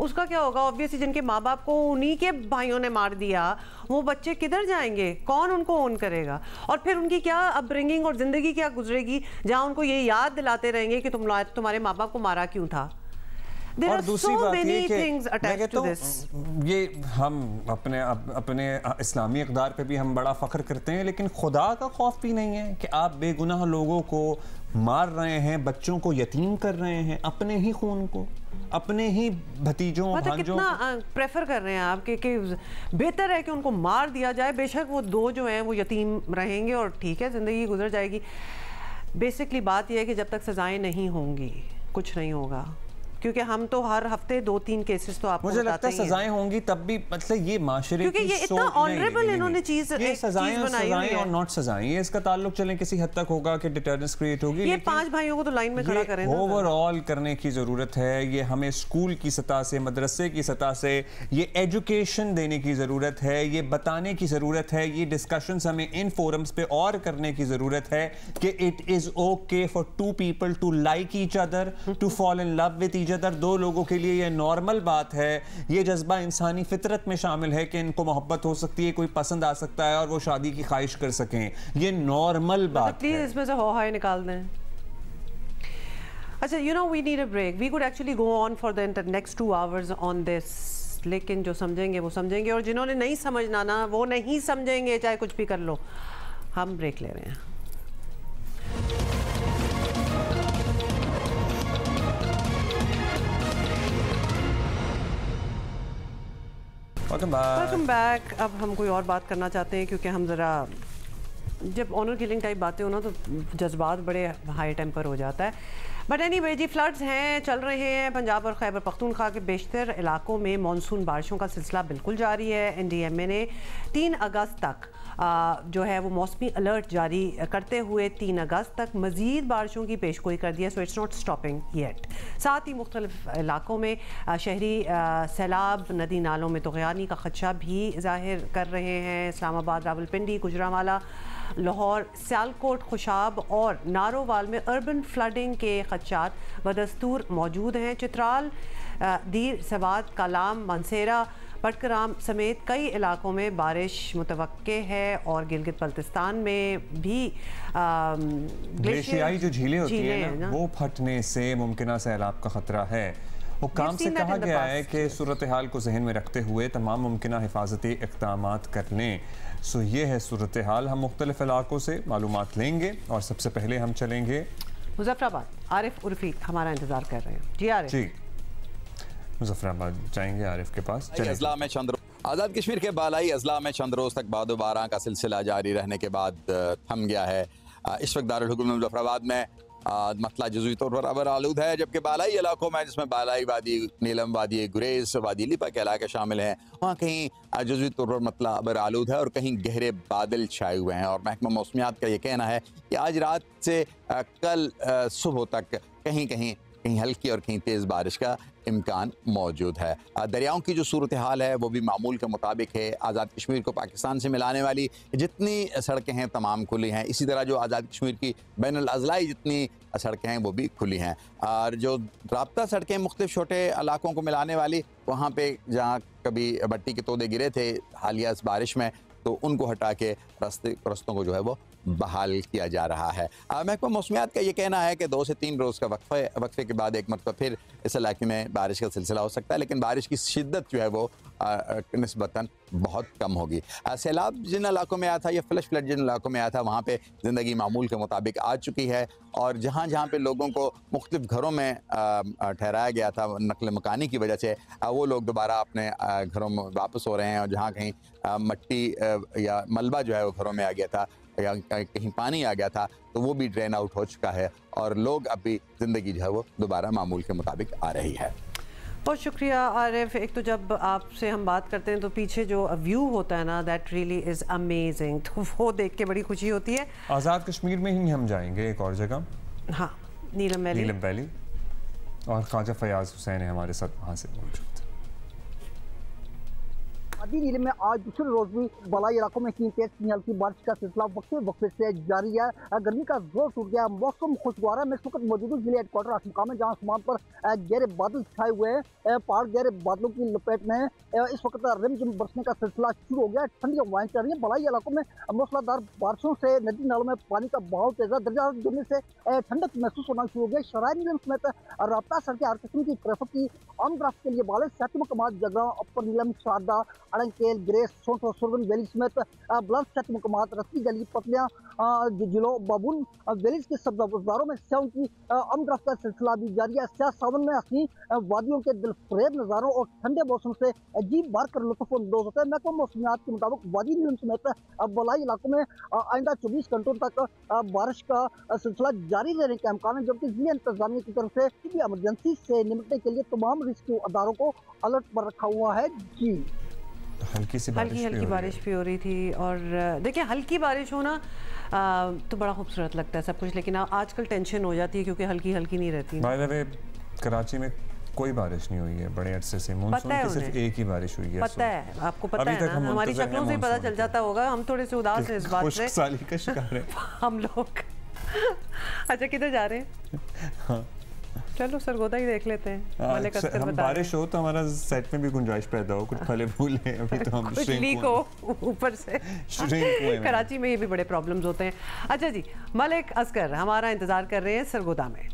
उसका क्या होगा? ऑब्वियसली जिनके माँ बाप को उन्हीं के भाइयों ने मार दिया, वो बच्चे किधर जाएंगे? कौन उनको ओन करेगा? और फिर उनकी क्या अपब्रिंगिंग और ज़िंदगी क्या गुजरेगी, जहाँ उनको ये याद दिलाते रहेंगे कि तुम्हारे माँ बाप को मारा क्यों था? और दूसरी बात ये कि ये हम अपने इस्लामी इक़दार पे भी हम बड़ा फ़ख्र करते हैं, लेकिन खुदा का खौफ भी नहीं है कि आप बेगुनाह लोगों को मार रहे हैं, बच्चों को यतीम कर रहे हैं, अपने ही खून को, अपने ही भतीजों भांजों। कितना प्रेफर कर रहे हैं आप कि बेहतर है कि उनको मार दिया जाए, बेशक वो 2 जो हैं वो यतीम रहेंगे और ठीक है, ज़िंदगी गुजर जाएगी। बेसिकली बात यह है कि जब तक सजाएं नहीं होंगी कुछ नहीं होगा, क्योंकि हम तो हर हफ्ते 2-3 केसेस तो आपको मुझे लगता है सजाएं होंगी तब भी, मतलब ये माशरे क्योंकि ये इतना ऑनरेबल इन्होंने चीज सजाएं और नॉट सजाएं, ये इसका ताल्लुक चलें किसी हद तक होगा कि डिटर्रेंस क्रिएट होगी। ये 5 भाइयों को तो लाइन में खड़ा करें, ओवरऑल करने की जरूरत है। ये हमें स्कूल की सतह से, मदरसे की सतह से ये एजुकेशन देने की जरूरत है, ये बताने की जरूरत है, ये डिस्कशंस हमें इन फोरम्स पे और करने की जरूरत है कि it is okay for 2 people to like each other, to fall in love with each other. 2 लोगों के लिए ये नॉर्मल बात है, ये जज्बा इंसानी फितरत में शामिल है कि इनको मोहब्बत हो सकती है, कोई पसंद आ सकता है और वो शादी की ख्वाहिश कर सकें, ये नॉर्मल बात है। प्लीज इसमें से हो हाय निकाल दें। अच्छा, you know we need a break, we could actually go on for the next 2 hours on this, लेकिन जो समझेंगे वो समझेंगे और जिन्होंने नहीं समझना ना वो नहीं समझेंगे, चाहे कुछ भी कर लो। हम ब्रेक ले रहे हैं। Welcome back. अब हम कोई और बात करना चाहते हैं, क्योंकि हम ज़रा जब ऑनर किलिंग टाइप बातें हो ना तो जज्बात बड़े हाई टेम्पर हो जाता है। बट एनीवे जी, फ्लड्स हैं, चल रहे हैं। पंजाब और खैबर पख्तूनख्वा के बेशतर इलाकों में मानसून बारिशों का सिलसिला बिल्कुल जारी है। NDMA ने 3 अगस्त तक जो है वो मौसमी अलर्ट जारी करते हुए 3 अगस्त तक मज़ीद बारिशों की पेशगोई कर दी है। So it's not stopping yet. साथ ही मुख्तलिफ इलाकों में शहरी सैलाब, नदी नालों में तुग़यानी का खदशा भी ज़ाहिर कर रहे हैं। इस्लामाबाद, रावलपिंडी, गुजरांवाला, लाहौर, सियालकोट, खुशाब और नारोवाल में अर्बन फ्लडिंग के खदशात बदस्तूर मौजूद हैं। चित्राल, दीर सवाद, कालाम, मानसेरा, पटकराम समेत कई इलाकों में बारिश मुतवक्के है और गिलगित बल्तिस्तान में भी ग्लेशियाई जो झीलें होती हैं ना, वो फटने से मुमकिन सैलाब का खतरा है। हुक्काम से कहा गया है कि सूरत हाल को जहन में रखते हुए तमाम मुमकिन हिफाजती इक़दामात कर लें। सो ये है सूरत हाल। हम मुख्तलिफ इलाकों से मालूमात लेंगे और सबसे पहले हम चलेंगे मुजफ्फराबाद। आरिफ उर्फी हमारा इंतजार कर रहे हैं। जी आरिफ। जी, मुजफ्फराबाद जाएंगे आरिफ के पास। अजला में चंद आज़ाद कश्मीर के बालाई अजला में चंद रोज़ तक बाद बारां का सिलसिला जारी रहने के बाद थम गया है। इस वक्त दारुल हुकूमत मुजफ्फराबाद में मसला जज़वी तौर पर अबर आलूद है, जबकि बालाई इलाकों में जिसमें बालाई वादी, नीलम वादी, गुरेज वादी, लिपा के इलाके शामिल हैं, वहाँ कहीं जज़वी तौर पर मसला अबर आलूद है और कहीं गहरे बादल छाए हुए हैं। और महकमा मौसमियात का ये कहना है कि आज रात से कल सुबह तक कहीं कहीं हल्की और कहीं तेज़ बारिश का इम्कान मौजूद है। दरियाओं की जो सूरत हाल है वो भी मामूल के मुताबिक है। आज़ाद कश्मीर को पाकिस्तान से मिलाने वाली जितनी सड़कें हैं तमाम खुली हैं। इसी तरह जो आज़ाद कश्मीर की बैनुल अज़लाई जितनी सड़कें हैं वो भी खुली हैं। और जो राब्ता सड़कें मुख्तलिफ छोटे इलाकों को मिलाने वाली, वहाँ पे जहाँ कभी भट्टी के तोदे गिरे थे हालिया इस बारिश में, तो उनको हटा के रस्तों को जो है वो बहाल किया जा रहा है। महकमा मौसमियात का ये कहना है कि 2 से 3 रोज़ का वक्फे के बाद एक मरतबा फिर इस इलाके में बारिश का सिलसिला हो सकता है, लेकिन बारिश की शिद्दत जो है वो निस्बतन बहुत कम होगी। सैलाब जिन इलाकों में आया था या फ्लश फ्लड जिन इलाकों में आया था वहाँ पे ज़िंदगी मामूल के मुताबिक आ चुकी है, और जहाँ जहाँ पे लोगों को मुख्तलिफ घरों में ठहराया गया था नकल मकानी की वजह से, वो लोग दोबारा अपने घरों में वापस हो रहे हैं। और जहाँ कहीं मट्टी या मलबा जो है वो घरों में आ गया था या कहीं पानी आ गया था तो वो भी ड्रेन आउट हो चुका है और लोग अभी ज़िंदगी जो है वो दोबारा मामूल के मुताबिक आ रही है। बहुत शुक्रिया आरिफ। एक तो जब आपसे हम बात करते हैं तो पीछे जो व्यू होता है ना, दैट रियली इज़ अमेजिंग, तो वो देख के बड़ी खुशी होती है। आज़ाद कश्मीर में ही हम जाएंगे एक और जगह, हाँ, नीलम वैली, और ख्वाजा फयाज हुसैन है हमारे साथ वहाँ से मौजूद। वादी नीलम में आज दूसरे रोज भी बलाई इलाकों में तेज हल्की बारिश का सिलसिला वक्फे से जारी है। गर्मी का जोर टूट गया, मौसम खुशगवार है। मैं इस वक्त मौजूद हूँ जिले हेडक्वार्टर आसमका में, जहाँ आसमान पर गहरे बादल छाए हुए हैं। पहाड़ गहरे बादलों की लपेट में इस वक्त रिमझिम बरसने का सिलसिला शुरू हो गया। ठंडी हवाएं चल रही है। बलाई इलाकों में मूसलाधार बारिशों से नदी नालों में पानी का बहाव तेज है। दर्जा गिरने से ठंडक महसूस होना शुरू हो गया। शराय नीलम समेत राब्ता सड़कें हर किस्म की ट्रैफिक की ऑन ड्राफ्ट के लिए बाले सियाती मकामात जगह अपर नीलम, शारदा, अड़ंकेल, ग्रेस, सोंठो, सुरगन वैली समेत बुलंद सियाती मकामात, रस्ती गली, पतलियां, जिलो, बाबुल वैलीज के सब्ज़ारों में स्याहों की ऑन ड्राफ्ट का सिलसिला भी जारी है। स्याह सावन में हंसी वादियों के दिलफरेब नज़ारों और ठंडे मौसम से अजीब बार कर लुत्फ़ अंदोज़ होते हैं। महकमा मौसमियात के मुताबिक वादी नीलम समेत बलाई इलाकों में आइंदा 24 घंटों तक बारिश का सिलसिला जारी रहने के इम्कान है, जबकि जिला इंतजामिया की तरफ से किसी इमरजेंसी से निपटने के लिए तमाम रेस्क्यू अदारों को अलर्ट पर रखा हुआ है। जी, हल्की बारिश भी हो रही थी। और देखिए, हल्की बारिश होना तो बड़ा खूबसूरत लगता है सब कुछ, लेकिन आजकल टेंशन हो जाती है क्योंकि हल्की नहीं रहती। बाय द वे, कराची में कोई बारिश नहीं हुई है बड़े अरसे से। मानसून की सिर्फ एक ही बारिश हुई है। पता है आपको, पता है ना, हमारी शक्लों से पता चल जाता होगा। हम थोड़े से उदास हैं इस बात से, खुशहाली का शिकार है हम लोग। अच्छा, किधर जा रहे हैं? चलो सरगोदा ही देख लेते हैं। मलिक अस्कर हम बारिश हो तो हमारा सेट में भी गुंजाइश पैदा हो, कुछ फले फूल हैं। अभी तो हम लीक हो ऊपर से कराची में ये भी बड़े प्रॉब्लम्स होते हैं। अच्छा जी, मलिक अस्कर हमारा इंतजार कर रहे हैं सरगोदा में।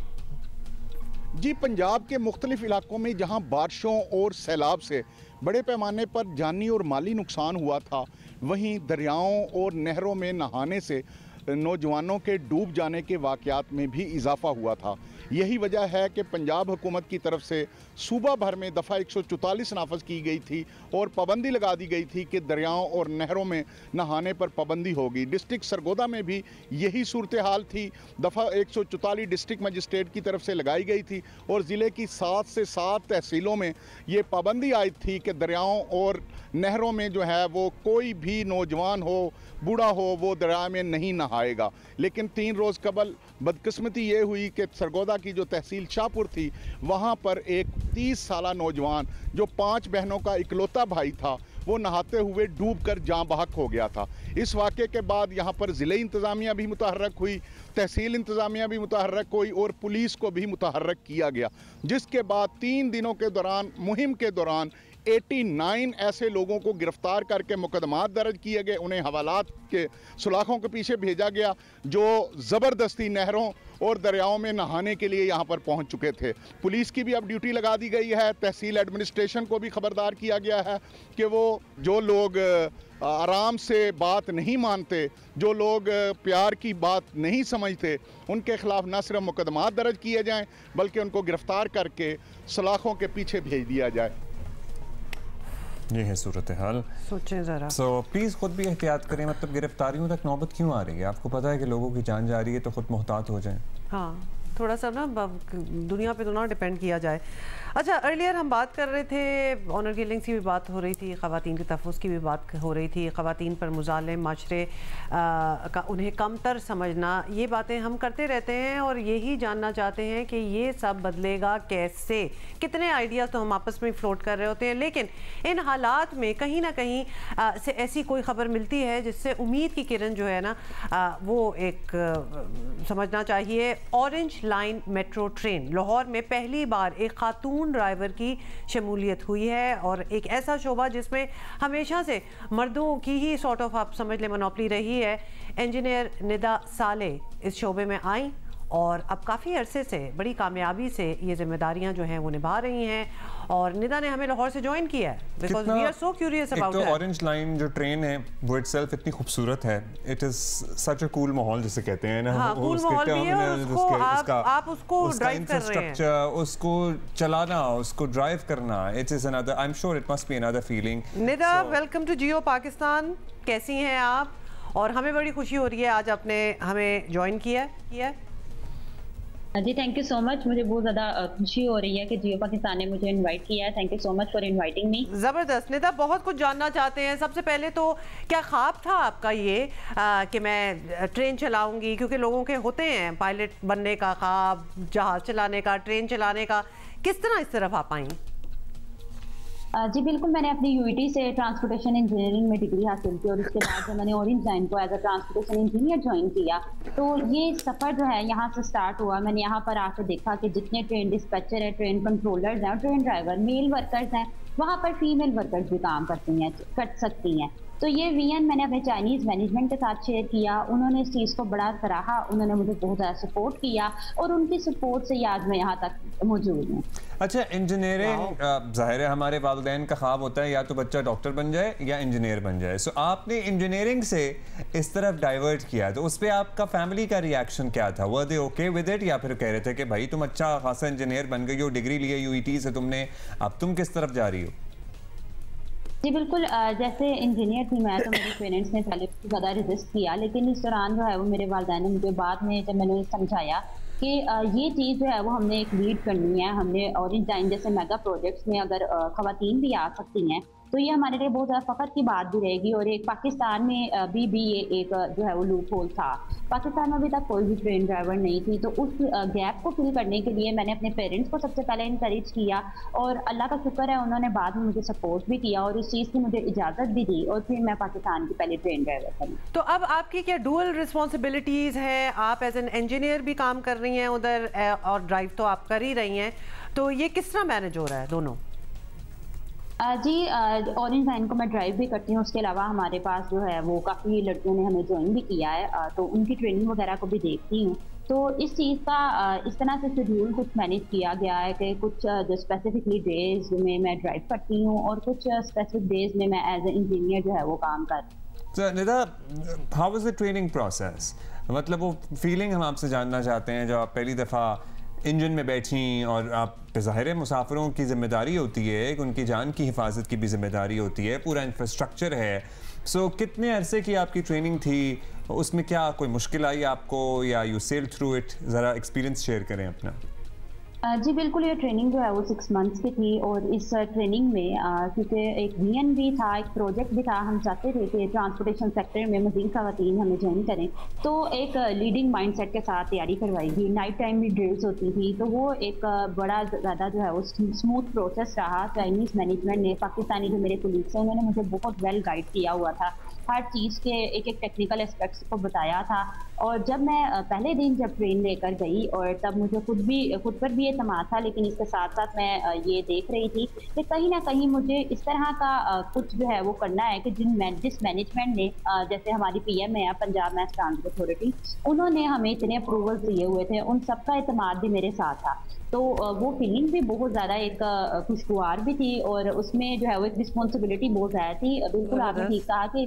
जी, पंजाब के मुख्तलिफ इलाकों में जहां बारिशों और सैलाब से बड़े पैमाने पर जानी और माली नुकसान हुआ था, वहीं दरियाओं और नहरों में नहाने से नौजवानों के डूब जाने के वाक़यात में भी इजाफा हुआ था। यही वजह है कि पंजाब हुकूमत की तरफ से सूबा भर में दफ़ा 144 नाफज की गई थी और पाबंदी लगा दी गई थी कि दरियाओं और नहरों में नहाने पर पाबंदी होगी। डिस्ट्रिक्ट सरगोदा में भी यही सूरत हाल थी। दफ़ा 144 डिस्ट्रिक्ट मजिस्ट्रेट की तरफ से लगाई गई थी और ज़िले की 7 से 7 तहसीलों में ये पाबंदी आई थी कि दरियाओं और नहरों में जो है वो कोई भी नौजवान हो, बूढ़ा हो, वो दरिया में नहीं नहाएगा। लेकिन 3 रोज़ कबल बदकिस्मती ये हुई कि सरगोदा की जो तहसील शाहपुर थी, वहाँ पर एक 30 साला नौजवान जो 5 बहनों का इकलौता भाई था, वो नहाते हुए डूबकर जाँ बहक हो गया था। इस वाक़े के बाद यहाँ पर ज़िले इंतज़ामिया भी मुतहर्रक हुई, तहसील इंतज़ामिया भी मुतहर्रक हुई और पुलिस को भी मुतहर्रक किया गया, जिसके बाद 3 दिनों के दौरान, मुहिम के दौरान 89 ऐसे लोगों को गिरफ्तार करके मुकदमात दर्ज किए गए। उन्हें हवालात के सुलाखों के पीछे भेजा गया, जो ज़बरदस्ती नहरों और दरियाओं में नहाने के लिए यहाँ पर पहुँच चुके थे। पुलिस की भी अब ड्यूटी लगा दी गई है। तहसील एडमिनिस्ट्रेशन को भी खबरदार किया गया है कि वो जो लोग आराम से बात नहीं मानते, जो लोग प्यार की बात नहीं समझते, उनके खिलाफ न सिर्फ मुकदमात दर्ज किए जाएं बल्कि उनको गिरफ्तार करके सलाखों के पीछे भेज दिया जाए। ये है सूरत हाल। सोचें ज़रा। प्लीज़ खुद भी एहतियात करें। मतलब गिरफ्तारियों तक नौबत क्यों आ रही है? आपको पता है कि लोगों की जान जा रही है तो खुद मुहतात हो जाएं। हाँ, थोड़ा सा ना दुनिया पे तो ना डिपेंड किया जाए। अच्छा, अर्लियर हम बात कर रहे थे, ऑनर किलिंग्स की भी बात हो रही थी, ख़वातीन के तहफ़्फ़ुज़ की भी बात हो रही थी, ख़वातीन पर मुज़ालिम माशरे का उन्हें कमतर समझना, ये बातें हम करते रहते हैं और यही जानना चाहते हैं कि ये सब बदलेगा कैसे। कितने आइडियाज़ तो हम आपस में फ्लोट कर रहे होते हैं, लेकिन इन हालात में कहीं ना कहीं से ऐसी कोई ख़बर मिलती है जिससे उम्मीद की किरण जो है ना वो एक समझना चाहिए, orange line metro train. Lahore में पहली बार एक खातून ड्राइवर की शमूलियत हुई है और एक ऐसा शोबा जिसमें हमेशा से मर्दों की ही सॉर्ट ऑफ आप समझ लें मोनोपली रही है। इंजीनियर निदा साले इस शोबे में आई और अब काफ़ी अरसे से बड़ी कामयाबी से ये जिम्मेदारियां जो हैं वो निभा रही हैं और निदा ने हमें लाहौर से ज्वाइन किया है because we are so curious about it. Orange line जो ट्रेन है वो इटसेल्फ इतनी खूबसूरत है, it is such a cool माहौल जिसे कहते हैं ना। हाँ, कूल माहौल भी है और उसको आप उसको ड्राइव कर रहे हैं, उसको चलाना, उसको ड्राइव करना, it is another, I am sure it must be another feeling. Nida, welcome to Geo Pakistan, कैसी हैं आप? और हमें बड़ी खुशी हो रही है आज आपने हमें ज्वाइन किया है। जी थैंक यू सो मच, मुझे बहुत ज़्यादा खुशी हो रही है कि जियो पाकिस्तान ने मुझे इनवाइट किया है। Thank you so much for inviting मी। ज़बरदस्त। निदा, बहुत कुछ जानना चाहते हैं। सबसे पहले तो क्या ख्वाब था आपका ये कि मैं ट्रेन चलाऊंगी, क्योंकि लोगों के होते हैं पायलट बनने का ख्वाब, जहाज़ चलाने का, ट्रेन चलाने का, किस तरह इस तरफ आप आई? जी बिल्कुल, मैंने अपनी यूईटी से ट्रांसपोर्टेशन इंजीनियरिंग में डिग्री हासिल की और उसके बाद जब मैंने ऑरेंज लाइन को as a transportation engineer join किया तो ये सफ़र जो है यहाँ से स्टार्ट हुआ। मैंने यहाँ पर आकर देखा कि जितने ट्रेन डिस्पैचर हैं, ट्रेन कंट्रोलर्स हैं और ट्रेन ड्राइवर मेल वर्कर्स हैं, वहाँ पर फीमेल वर्कर्स भी काम कर सकती हैं। तो ये विजन मैंने अपने चाइनीज़ मैनेजमेंट के साथ शेयर किया, उन्होंने इस चीज़ को बड़ा सराहा, उन्होंने मुझे बहुत ज़्यादा सपोर्ट किया और उनकी सपोर्ट से आज मैं यहाँ तक मौजूद हूँ। अच्छा, इंजीनियरिंग ज़ाहिर है हमारे वालिदैन का ख्वाब होता है या तो बच्चा डॉक्टर बन जाए या इंजीनियर बन जाए। सो आपने इंजीनियरिंग से इस तरफ डाइवर्ट किया, तो उस पर आपका फैमिली का रिएक्शन क्या था? वर दे ओके विद इट या फिर कह रहे थे कि भाई तुम अच्छा खासा इंजीनियर बन गई हो, डिग्री लिए यूईटी से तुमने, अब तुम किस तरफ जा रही हो? जी बिल्कुल, जैसे इंजीनियर थी मैं तो मेरे पेरेंट्स ने पहले ज़्यादा रिजिस्ट किया, लेकिन इस दौरान जो है वो मेरे वालिदैन ने मुझे बाद में जब मैंने समझाया कि ये चीज़ जो है वो हमने एक लीड करनी है, हमने ऑरेंज लाइन जैसे मेगा प्रोजेक्ट्स में अगर ख़वातीन भी आ सकती हैं तो ये हमारे लिए बहुत ज़्यादा फ़ख्र की बात भी रहेगी। और एक पाकिस्तान में भी ये एक जो है वो लूप होल था, पाकिस्तान में अभी तक कोई भी ट्रेन ड्राइवर नहीं थी, तो उस गैप को फिल करने के लिए मैंने अपने पेरेंट्स को सबसे पहले इनकरेज किया और अल्लाह का शुक्र है उन्होंने बाद में मुझे सपोर्ट भी किया और इस चीज़ की मुझे इजाज़त भी दी और फिर मैं पाकिस्तान की पहले ट्रेन ड्राइवर बनी। तो अब आपकी क्या डुअल रिस्पॉन्सिबिलिटीज़ हैं? आप एज एन इंजीनियर भी काम कर रही हैं उधर और ड्राइव तो आप कर ही रही हैं, तो ये किस तरह मैनेज हो रहा है दोनों? जी ऑरेंज लाइन को मैं ड्राइव भी करती हूँ, उसके अलावा हमारे पास जो है वो काफ़ी लड़कियों ने हमें ज्वाइन भी किया है, तो उनकी ट्रेनिंग वगैरह को भी देखती हूँ। तो इस चीज़ का इस तरह से शेड्यूल कुछ मैनेज किया गया है कि कुछ जो स्पेसिफिकली डेज में मैं ड्राइव करती हूँ और कुछ स्पेसिफिक डेज में मैं एज ए इंजीनियर जो है वो काम कर। Nida, how was the training process? मतलब वो फीलिंग हम आपसे जानना चाहते हैं जब आप पहली दफ़ा इंजन में बैठी और आप ज़ाहिर है मुसाफिरों की जिम्मेदारी होती है, उनकी जान की हिफाजत की भी जिम्मेदारी होती है, पूरा इंफ्रास्ट्रक्चर है। सो कितने अरसे की आपकी ट्रेनिंग थी, उसमें क्या कोई मुश्किल आई आपको या यू सेल थ्रू इट? ज़रा एक्सपीरियंस शेयर करें अपना। जी बिल्कुल, ये ट्रेनिंग जो है वो 6 मंथ्स की थी और इस ट्रेनिंग में क्योंकि एक विजन भी था, एक प्रोजेक्ट भी था, हम चाहते थे कि ट्रांसपोर्टेशन सेक्टर में मज़ीद ख़वातीन हमें ज्वाइन करें, तो एक लीडिंग माइंडसेट के साथ तैयारी करवाई गई। नाइट टाइम भी ड्रिल्स होती थी, तो वो एक बड़ा ज़्यादा जो है वो स्मूथ प्रोसेस रहा। चाइनीज़ मैनेजमेंट ने, पाकिस्तानी जो मेरे कोलीग्स हैं उन्होंने मुझे बहुत वेल गाइड किया हुआ था, हर चीज़ के एक एक टेक्निकल एस्पेक्ट्स को बताया था। और जब मैं पहले दिन जब ट्रेन लेकर गई और तब मुझे खुद पर भी एतमाद था, लेकिन इसके साथ साथ मैं ये देख रही थी कि कहीं ना कहीं मुझे इस तरह का कुछ जो है वो करना है कि जिस मैनेजमेंट ने, जैसे हमारी पीएम है पंजाब मैस ट्रांसपोर्ट अथॉरिटी, उन्होंने हमें इतने अप्रूवल्स दिए हुए थे, उन सबका एतमाद भी मेरे साथ था। तो वो फीलिंग भी बहुत ज़्यादा एक खुशगवार भी थी और उसमें जो है वो एक रिस्पॉन्सिबिलिटी बहुत ज़्यादा थी। बिल्कुल आपने ठीक कहा कि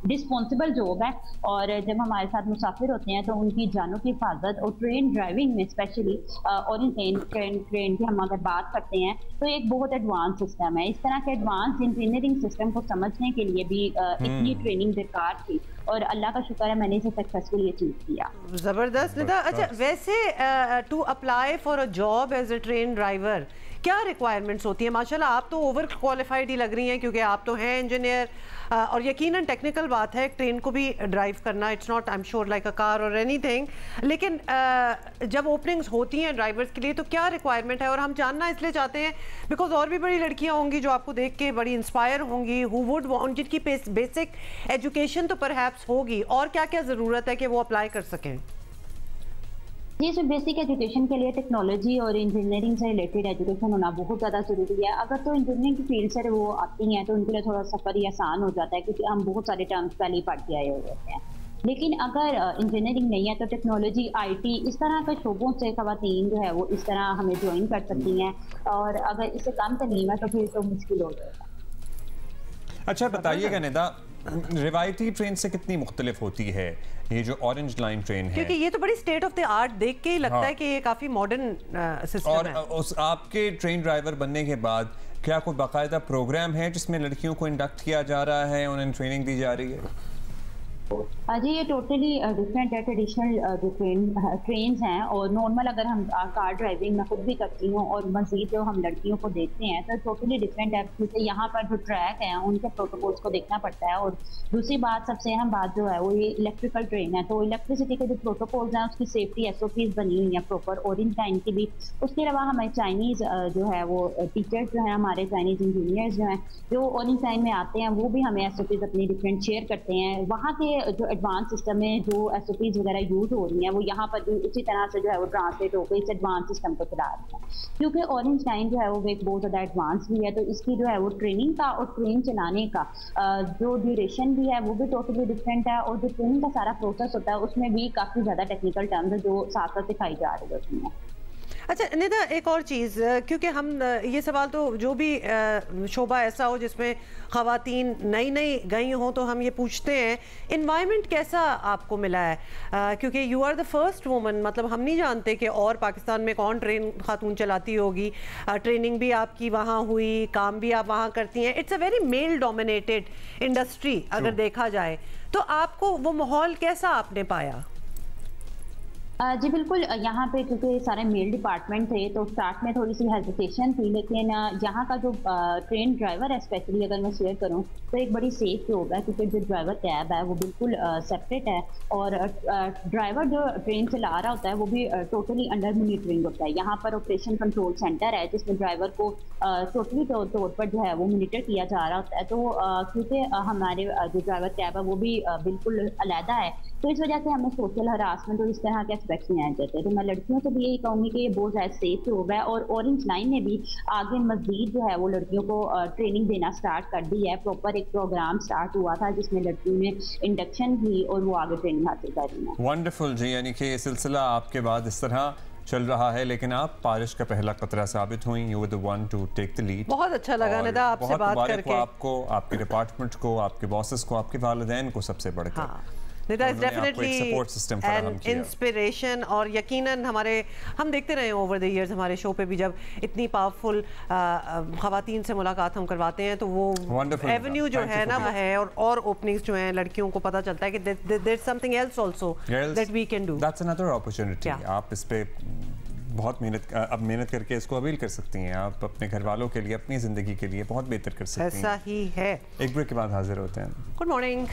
रिस्पॉन्सिबल जॉब है और जब हमारे साथ मुसाफिर होते हैं तो उनकी जानों की हिफाजत और ट्रेन ड्राइविंग में स्पेशली ऑरेंज ट्रेन की हम अगर बात करते हैं तो एक बहुत एडवांस सिस्टम है। इस तरह के एडवांस इंजीनियरिंग सिस्टम को समझने के लिए भी इतनी ट्रेनिंग दरकार थी और अल्लाह का शुक्र है मैंने इसे सक्सेसफुली अचीव किया। ज़बरदस्त। निदा, अच्छा वैसे to apply for a job as a train driver क्या रिक्वायरमेंट्स होती है? माशाल्लाह आप तो ओवर क्वालिफाइड ही लग रही हैं क्योंकि आप तो हैं इंजीनियर और यकीनन टेक्निकल बात है ट्रेन को भी ड्राइव करना, it's not I am sure like a car और एनीथिंग, लेकिन जब ओपनिंग्स होती हैं ड्राइवर्स के लिए तो क्या रिक्वायरमेंट है? और हम जानना इसलिए चाहते हैं बिकॉज और भी बड़ी लड़कियां होंगी जो आपको देख के बड़ी इंस्पायर होंगी, हु वुड वांट, जिनकी बेसिक एजुकेशन तो परहैप्स होगी, और क्या क्या ज़रूरत है कि वो अप्लाई कर सकें? जी, सो बेसिक एजुकेशन के लिए टेक्नोलॉजी और इंजीनियरिंग से रिलेटेड एजुकेशन होना बहुत ज़्यादा ज़रूरी है। अगर तो इंजीनियरिंग की फील्ड से वो आती हैं तो उनके लिए थोड़ा सफ़र ही आसान हो जाता है, क्योंकि हम बहुत सारे टर्म्स पहले ही पढ़ के आए हुए होते हैं। लेकिन अगर इंजीनियरिंग नहीं है तो टेक्नोलॉजी, आईटी, इस तरह के शोबों से ख़वातीन जो है वो इस तरह हमें ज्वाइन कर सकती हैं, और अगर इससे कम तलीम है तो फिर तो मुश्किल हो जाएगा। अच्छा बताइएगा निदा, रिवायती ट्रेन से कितनी मुख्तलिफ होती है ये जो ऑरेंज लाइन ट्रेन है? क्योंकि ये तो बड़ी स्टेट ऑफ द आर्ट देख के ही लगता है कि ये काफ़ी मॉडर्न सिस्टम है। और उस आपके ट्रेन ड्राइवर बनने के बाद क्या कोई बाकायदा प्रोग्राम है जिसमें लड़कियों को इंडक्ट किया जा रहा है, उन्हें ट्रेनिंग दी जा रही है? जी, ये टोटली डिफरेंट है। ट्रेडिशनल जो ट्रेन्स हैं, और नॉर्मल अगर हम कार ड्राइविंग मैं खुद भी करती हूँ और मज़ीद जो हम लड़कियों को देखते हैं तो टोटली डिफरेंट है, क्योंकि यहाँ पर जो ट्रैक हैं उनके प्रोटोकॉल्स को देखना पड़ता है। और दूसरी बात, सबसे अहम बात जो है वो ये इलेक्ट्रिकल ट्रेन है, तो इलेक्ट्रिसिटी के जो प्रोटोकॉल्स हैं उसकी सेफ्टी SOPs बनी हुई हैं प्रॉपर, ऑरेंज लाइन की भी। उसके अलावा हमारे चाइनीज़ जो है वो टीचर्स जो हैं, हमारे चाइनीज़ इंजीनियर्स जो हैं, जो ऑरेंज लाइन में आते हैं, वो भी हमें SOPs अपनी डिफरेंट शेयर करते हैं। वहाँ के जो एडवांस सिस्टम में जो SOPs वगैरह यूज हो रही हैं वो यहाँ पर भी उसी तरह से जो है वो ट्रांसलेट होकर इस एडवांस सिस्टम को चला रही है, क्योंकि ऑरेंज लाइन जो है वो एक बहुत ज़्यादा एडवांस भी है। तो इसकी जो है वो ट्रेनिंग का और ट्रेन चलाने का जो ड्यूरेशन भी है वो भी टोटली डिफरेंट है, और जो ट्रेनिंग का सारा प्रोसेस होता है उसमें भी काफ़ी ज़्यादा टेक्निकल टर्म्स है जो साथ साथ सिखाई जा रही होती हैं। अच्छा निदा, एक और चीज़, क्योंकि हम ये सवाल तो जो भी शोबा ऐसा हो जिसमें ख़वातीन नई नई गई हों तो हम ये पूछते हैं, इन्वायरमेंट कैसा आपको मिला है? क्योंकि you are the first woman, मतलब हम नहीं जानते कि और पाकिस्तान में कौन ट्रेन खातून चलाती होगी। ट्रेनिंग भी आपकी वहाँ हुई, काम भी आप वहाँ करती हैं। It's a very male dominated industry अगर देखा जाए, तो आपको वो माहौल कैसा आपने पाया? जी बिल्कुल, यहाँ पे क्योंकि सारे मेल डिपार्टमेंट थे तो स्टार्ट में थोड़ी सी हेजिटेशन थी, लेकिन यहाँ का जो ट्रेन ड्राइवर है, स्पेशली अगर मैं शेयर करूँ तो एक बड़ी सेफ जॉब है, क्योंकि जो ड्राइवर कैब है वो बिल्कुल सेपरेट है, और ड्राइवर जो ट्रेन चला रहा होता है वो भी टोटली अंडर मॉनिटरिंग होता है। यहाँ पर ऑपरेशन कंट्रोल सेंटर है जिसमें ड्राइवर को टोटली तौर पर जो है वो मॉनिटर किया जा रहा होता है। तो क्योंकि हमारे जो ड्राइवर कैब है वो भी बिल्कुल अलहदा है, तो इस वजह से हमें सोशल हरासमेंट और इस तरह के एस्पेक्ट्स नहीं आए जाते। तो मैं लड़कियों से भी यही कहूँगी कि ये बहुत ज़्यादा सेफ जॉब है, और ऑरेंज लाइन ने भी आगे मजीद जो है वो लड़कियों को ट्रेनिंग देना स्टार्ट कर दी है। प्रॉपर एक प्रोग्राम स्टार्ट हुआ था जिसमें लड़कियों में इंडक्शन की और वो आगे ट्रेनिंग हासिल कर रही हैं। वंडरफुल जी, यानी कि ये सिलसिला आपके बाद इस तरह चल रहा है, लेकिन आप बारिश का पहला कतरा साबित हुई। You were the one to take the lead. बहुत अच्छा लगा निदा आपसे बात करके। आपको, आपके डिपार्टमेंट को, आपके बॉसेस को, आपके वालिदैन को सबसे बढ़कर। Nida is definitely an inspiration, और यकीनन हम देखते रहे ओवर द इयर्स, हमारे शो पे भी जब इतनी पावरफुल ख़वातीन से मुलाकात हम करवाते हैं तो वो एवेन्यू जो है ना है, और ओपनिंग्स जो हैं लड़कियों को पता चलता है कि there is something else also that we can do. That's another opportunity. आप इस पे बहुत मेहनत करके इसको अवेल कर सकती हैं। आप अपने घर वालों के लिए, अपनी ज़िंदगी के लिए बहुत बेहतर कर सकती हैं। ऐसा ही है। एक ब्रेक के बाद हाजिर होते हैं। Good morning.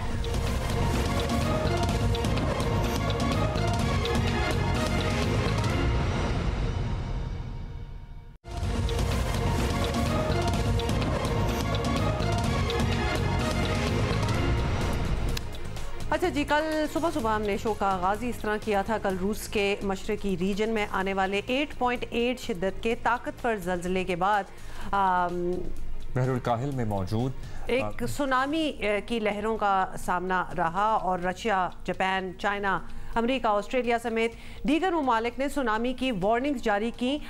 अच्छा जी, कल सुबह हमने शो का आगाज़ इस तरह किया था। कल रूस के मशरकी रीजन में आने वाले 8.8 शिद्दत के ताकतवर ज़लज़ले के बाद बहरुल काहिल में मौजूद एक सुनामी की लहरों का सामना रहा, और Russia, Japan, China, America, Australia समेत दीगर ममालिक ने सुनामी की वार्निंग्स जारी की।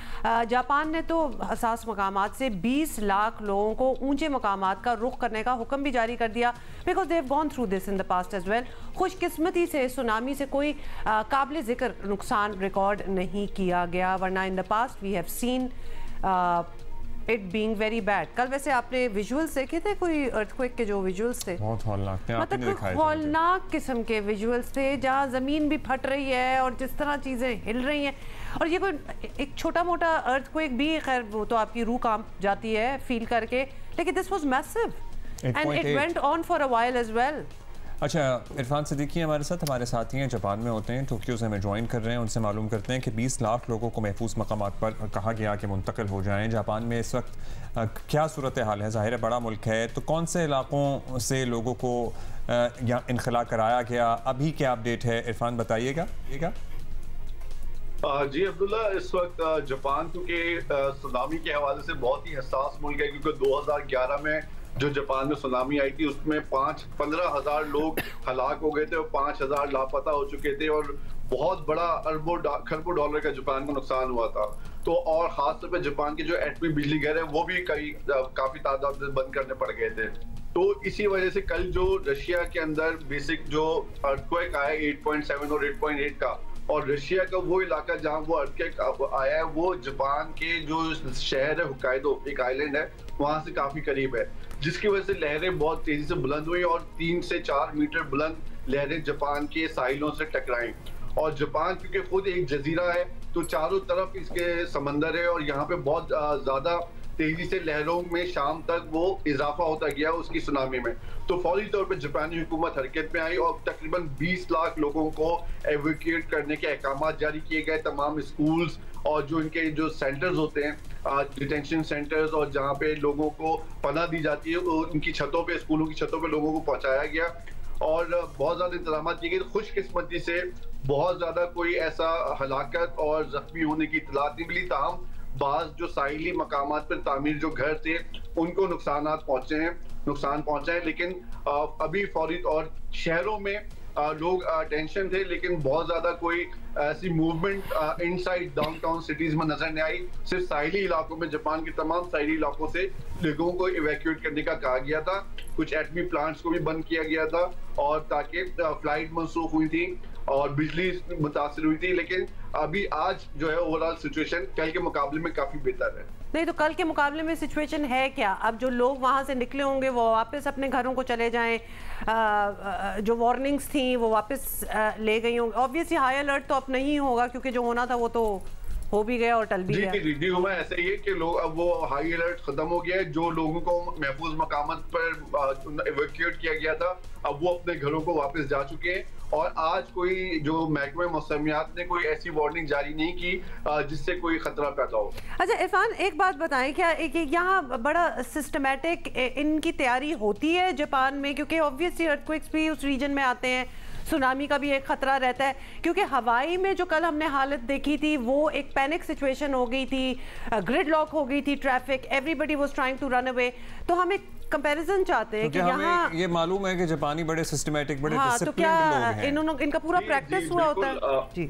जापान ने तो हसास मकामात से 20 लाख लोगों को ऊंचे मकामात का रुख करने का हुक्म भी जारी कर दिया, because they have gone through this in the past as well. खुशकिस्मती से सुनामी से कोई काबिल ज़िक्र नुकसान रिकॉर्ड नहीं किया गया, वरना in the past we have seen it being very bad. कल वैसे आपने विजुअल्स देखे थे, कोई अर्थक्वेक के जो विजुअल्स थे, बहुत हौलनाक थे, मतलब हौलनाक किस्म के विजुअल्स थे, जहाँ ज़मीन भी फट रही है और जिस तरह चीज़ें हिल रही हैं। और ये कोई एक छोटा मोटा अर्थक्वेक भी, खैर वो तो आपकी रूह कांप जाती है फील करके, लेकिन this was massive and it went on for a while as well. अच्छा, इरफान सिद्दीकी हमारे साथी हैं, जापान में होते हैं, टोक्यो से हमें ज्वाइन कर रहे हैं। उनसे मालूम करते हैं कि 20 लाख लोगों को महफूज मकामात पर कहा गया कि मुंतकिल हो जाएं। जापान में इस वक्त क्या सूरत हाल है? ज़ाहिर है बड़ा मुल्क है, तो कौन से इलाकों से लोगों को यहाँ इनखला कराया गया? अभी क्या अपडेट है, इरफान बताइएगा। जी अब्दुल्ला, इस वक्त जापान क्योंकि सुनामी के हवाले से बहुत ही हसास मुल्क है, क्योंकि 2011 में जो जापान में सुनामी आई थी उसमें 15,000 लोग हलाक हो गए थे और 5,000 लापता हो चुके थे और बहुत बड़ा खरबों डॉलर का जापान को नुकसान हुआ था। तो और खासतौर पर जापान के जो एटमी बिजली घर है वो भी काफी तादाद में बंद करने पड़ गए थे। तो इसी वजह से कल जो रशिया के अंदर बेसिक जो अर्थक्वेक आया 8.7 और 8.8 का, और रशिया का वो इलाका जहां वो अर्थक्वेक आया है वो जापान के जो शहर है होक्काइडो, एक आइलैंड है, वहां से काफी करीब है, जिसकी वजह से लहरें बहुत तेजी से बुलंद हुई और 3 से 4 मीटर बुलंद लहरें जापान के साहिलों से टकराई। और जापान क्योंकि खुद एक जजीरा है तो चारों तरफ इसके समंदर है और यहाँ पे बहुत ज्यादा तेजी से लहरों में शाम तक वो इजाफा होता गया उसकी सुनामी में। तो फौरी तौर पर जापानी हुकूमत हरकत में आई और तकरीबन 20 लाख लोगों को एवैक्यूएट करने के अहकाम जारी किए गए। तमाम स्कूल्स और जो इनके जो सेंटर्स होते हैं, डिटेंशन सेंटर्स, और जहाँ पे लोगों को पनाह दी जाती है, उनकी छतों पे, स्कूलों की छतों पे लोगों को पहुंचाया गया और बहुत ज्यादा इंतजाम किए गए। खुशकिस्मती से बहुत ज्यादा कोई ऐसा हलाकत और जख्मी होने की इतलात नहीं मिली। ताहम बाज जो साहिली मकामात पर तामीर जो घर थे उनको नुकसान पहुंचे हैं, लेकिन अभी फौरी और शहरों में लोग टेंशन थे, लेकिन बहुत ज्यादा कोई ऐसी मूवमेंट इनसाइड डाउनटाउन सिटीज में नजर नहीं आई। सिर्फ साहिली इलाकों में, जापान के तमाम साहिली इलाकों से लोगों को इवैक्यूएट करने का कहा गया था। कुछ एटमी प्लांट्स को भी बंद किया गया था और ताकि फ्लाइट मनसूख हुई थी और बिजली मुतासिर हुई थी, लेकिन अभी आज जो है ओवरऑल सिचुएशन कल के मुकाबले में काफी बेहतर है। नहीं तो कल के मुकाबले में सिचुएशन है क्या? अब जो लोग वहां से निकले होंगे वो वापस अपने घरों को चले जाएं, जो वार्निंग्स थी वो वापस ले गई होंगी। ऑब्वियसली हाई अलर्ट तो अब नहीं होगा क्योंकि जो होना था वो तो हो भी गया और टल भी गया। जी हुआ ऐसा ही है कि लोग अब वो हाई अलर्ट खत्म हो गया है। जो लोगों को महफूज मकामत पर इवैक्यूएट किया गया था अब वो अपने घरों को वापस जा चुके हैं और आज कोई जो महकमे मौसमियात ने कोई ऐसी वार्निंग जारी नहीं की जिससे कोई खतरा पैदा हो। अच्छा इरफान, एक बात बताएं, क्या यहाँ बड़ा सिस्टमैटिक इनकी तैयारी होती है जापान में? क्योंकि ऑब्वियसली अर्थक्वेक्स भी उस रीजन में आते हैं, सुनामी का भी एक खतरा रहता है, क्योंकि हवाई में जो कल हमने हालत देखी थी वो एक पैनिक सिचुएशन हो गई थी, ग्रिड लॉक हो गई थी, traffic, everybody was trying to run away. तो हम एक कंपैरिजन चाहते हैं कि यहाँ ये मालूम है कि जापानी बड़े सिस्टमैटिक, बड़े डिसिप्लिन्ड लोग हैं। इनका पूरा प्रैक्टिस हुआ होता है।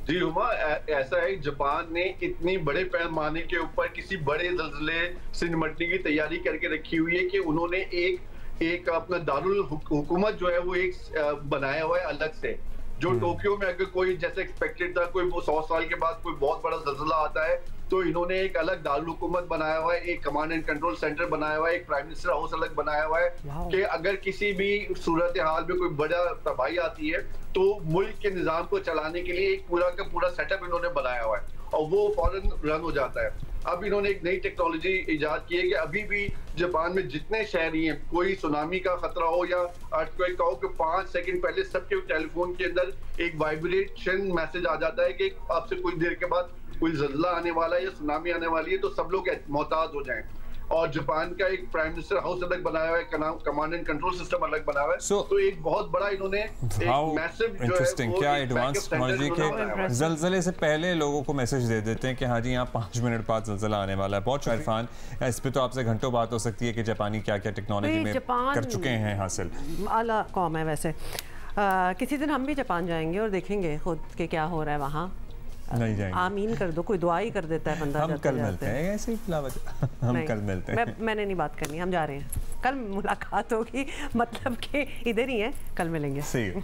जी हुमा, ऐसा है जपान ने इतनी बड़े पैमाने के ऊपर किसी बड़े ज़लज़ले से निपटने की तैयारी करके रखी हुई है कि उन्होंने एक अपना दारुल हुकूमत जो है वो एक बनाया हुआ है अलग से। जो टोक्यो में अगर कोई जैसे एक्सपेक्टेड था कोई 100 साल के बाद कोई बहुत बड़ा ज़लज़ला आता है तो इन्होंने एक अलग दारुल हुकूमत बनाया हुआ है, एक कमांड एंड कंट्रोल सेंटर बनाया हुआ है, एक प्राइम मिनिस्टर हाउस अलग बनाया हुआ है कि अगर किसी भी सूरत हाल में कोई बड़ा तबाही आती है तो मुल्क के निज़ाम को चलाने के लिए एक पूरा का पूरा सेटअप इन्होंने बनाया हुआ है और वो फौरन रन हो जाता है। अब इन्होंने एक नई टेक्नोलॉजी इजाद की है कि अभी भी जापान में जितने शहरी हैं, कोई सुनामी का खतरा हो या अर्थक्वेक का हो, कि 5 सेकंड पहले सबके टेलीफोन के अंदर एक वाइब्रेशन मैसेज आ जाता है कि आपसे कुछ देर के बाद कोई ज़लज़ला आने वाला है या सुनामी आने वाली है, तो सब लोग मोहतात हो जाएं। और जापान का एक प्राइम मिनिस्टर हाउस अलग बनाया हुआ है, कमांड एंड कंट्रोल सिस्टम अलग बनाया हुआ है। तो एक बहुत बड़ा इन्होंने एक मैसिव जो है वो क्या एडवांस टेक्नोलॉजी के ज़लज़ले से पहले लोगों को मैसेज दे देते हैं कि हाँ जी यहाँ 5 मिनट बाद ज़लज़ला आने वाला है। बहुत इरफान, इस पे तो आपसे घंटों बात हो सकती है कि जापानी क्या क्या टेक्नोलॉजी में कर चुके हैं हासिल। आला कौम है वैसे। किसी दिन हम भी जापान जाएंगे और देखेंगे खुद के क्या हो रहा है वहाँ। नहीं जाएंगे, आमीन कर दो, कोई दुआ ही कर देता है बंदा। हम कल मिलते हैं, ऐसे ही हम कल मिलते हैं। मैंने नहीं बात करनी, हम जा रहे हैं, कल मुलाकात होगी, मतलब कि इधर ही है, कल मिलेंगे। See you.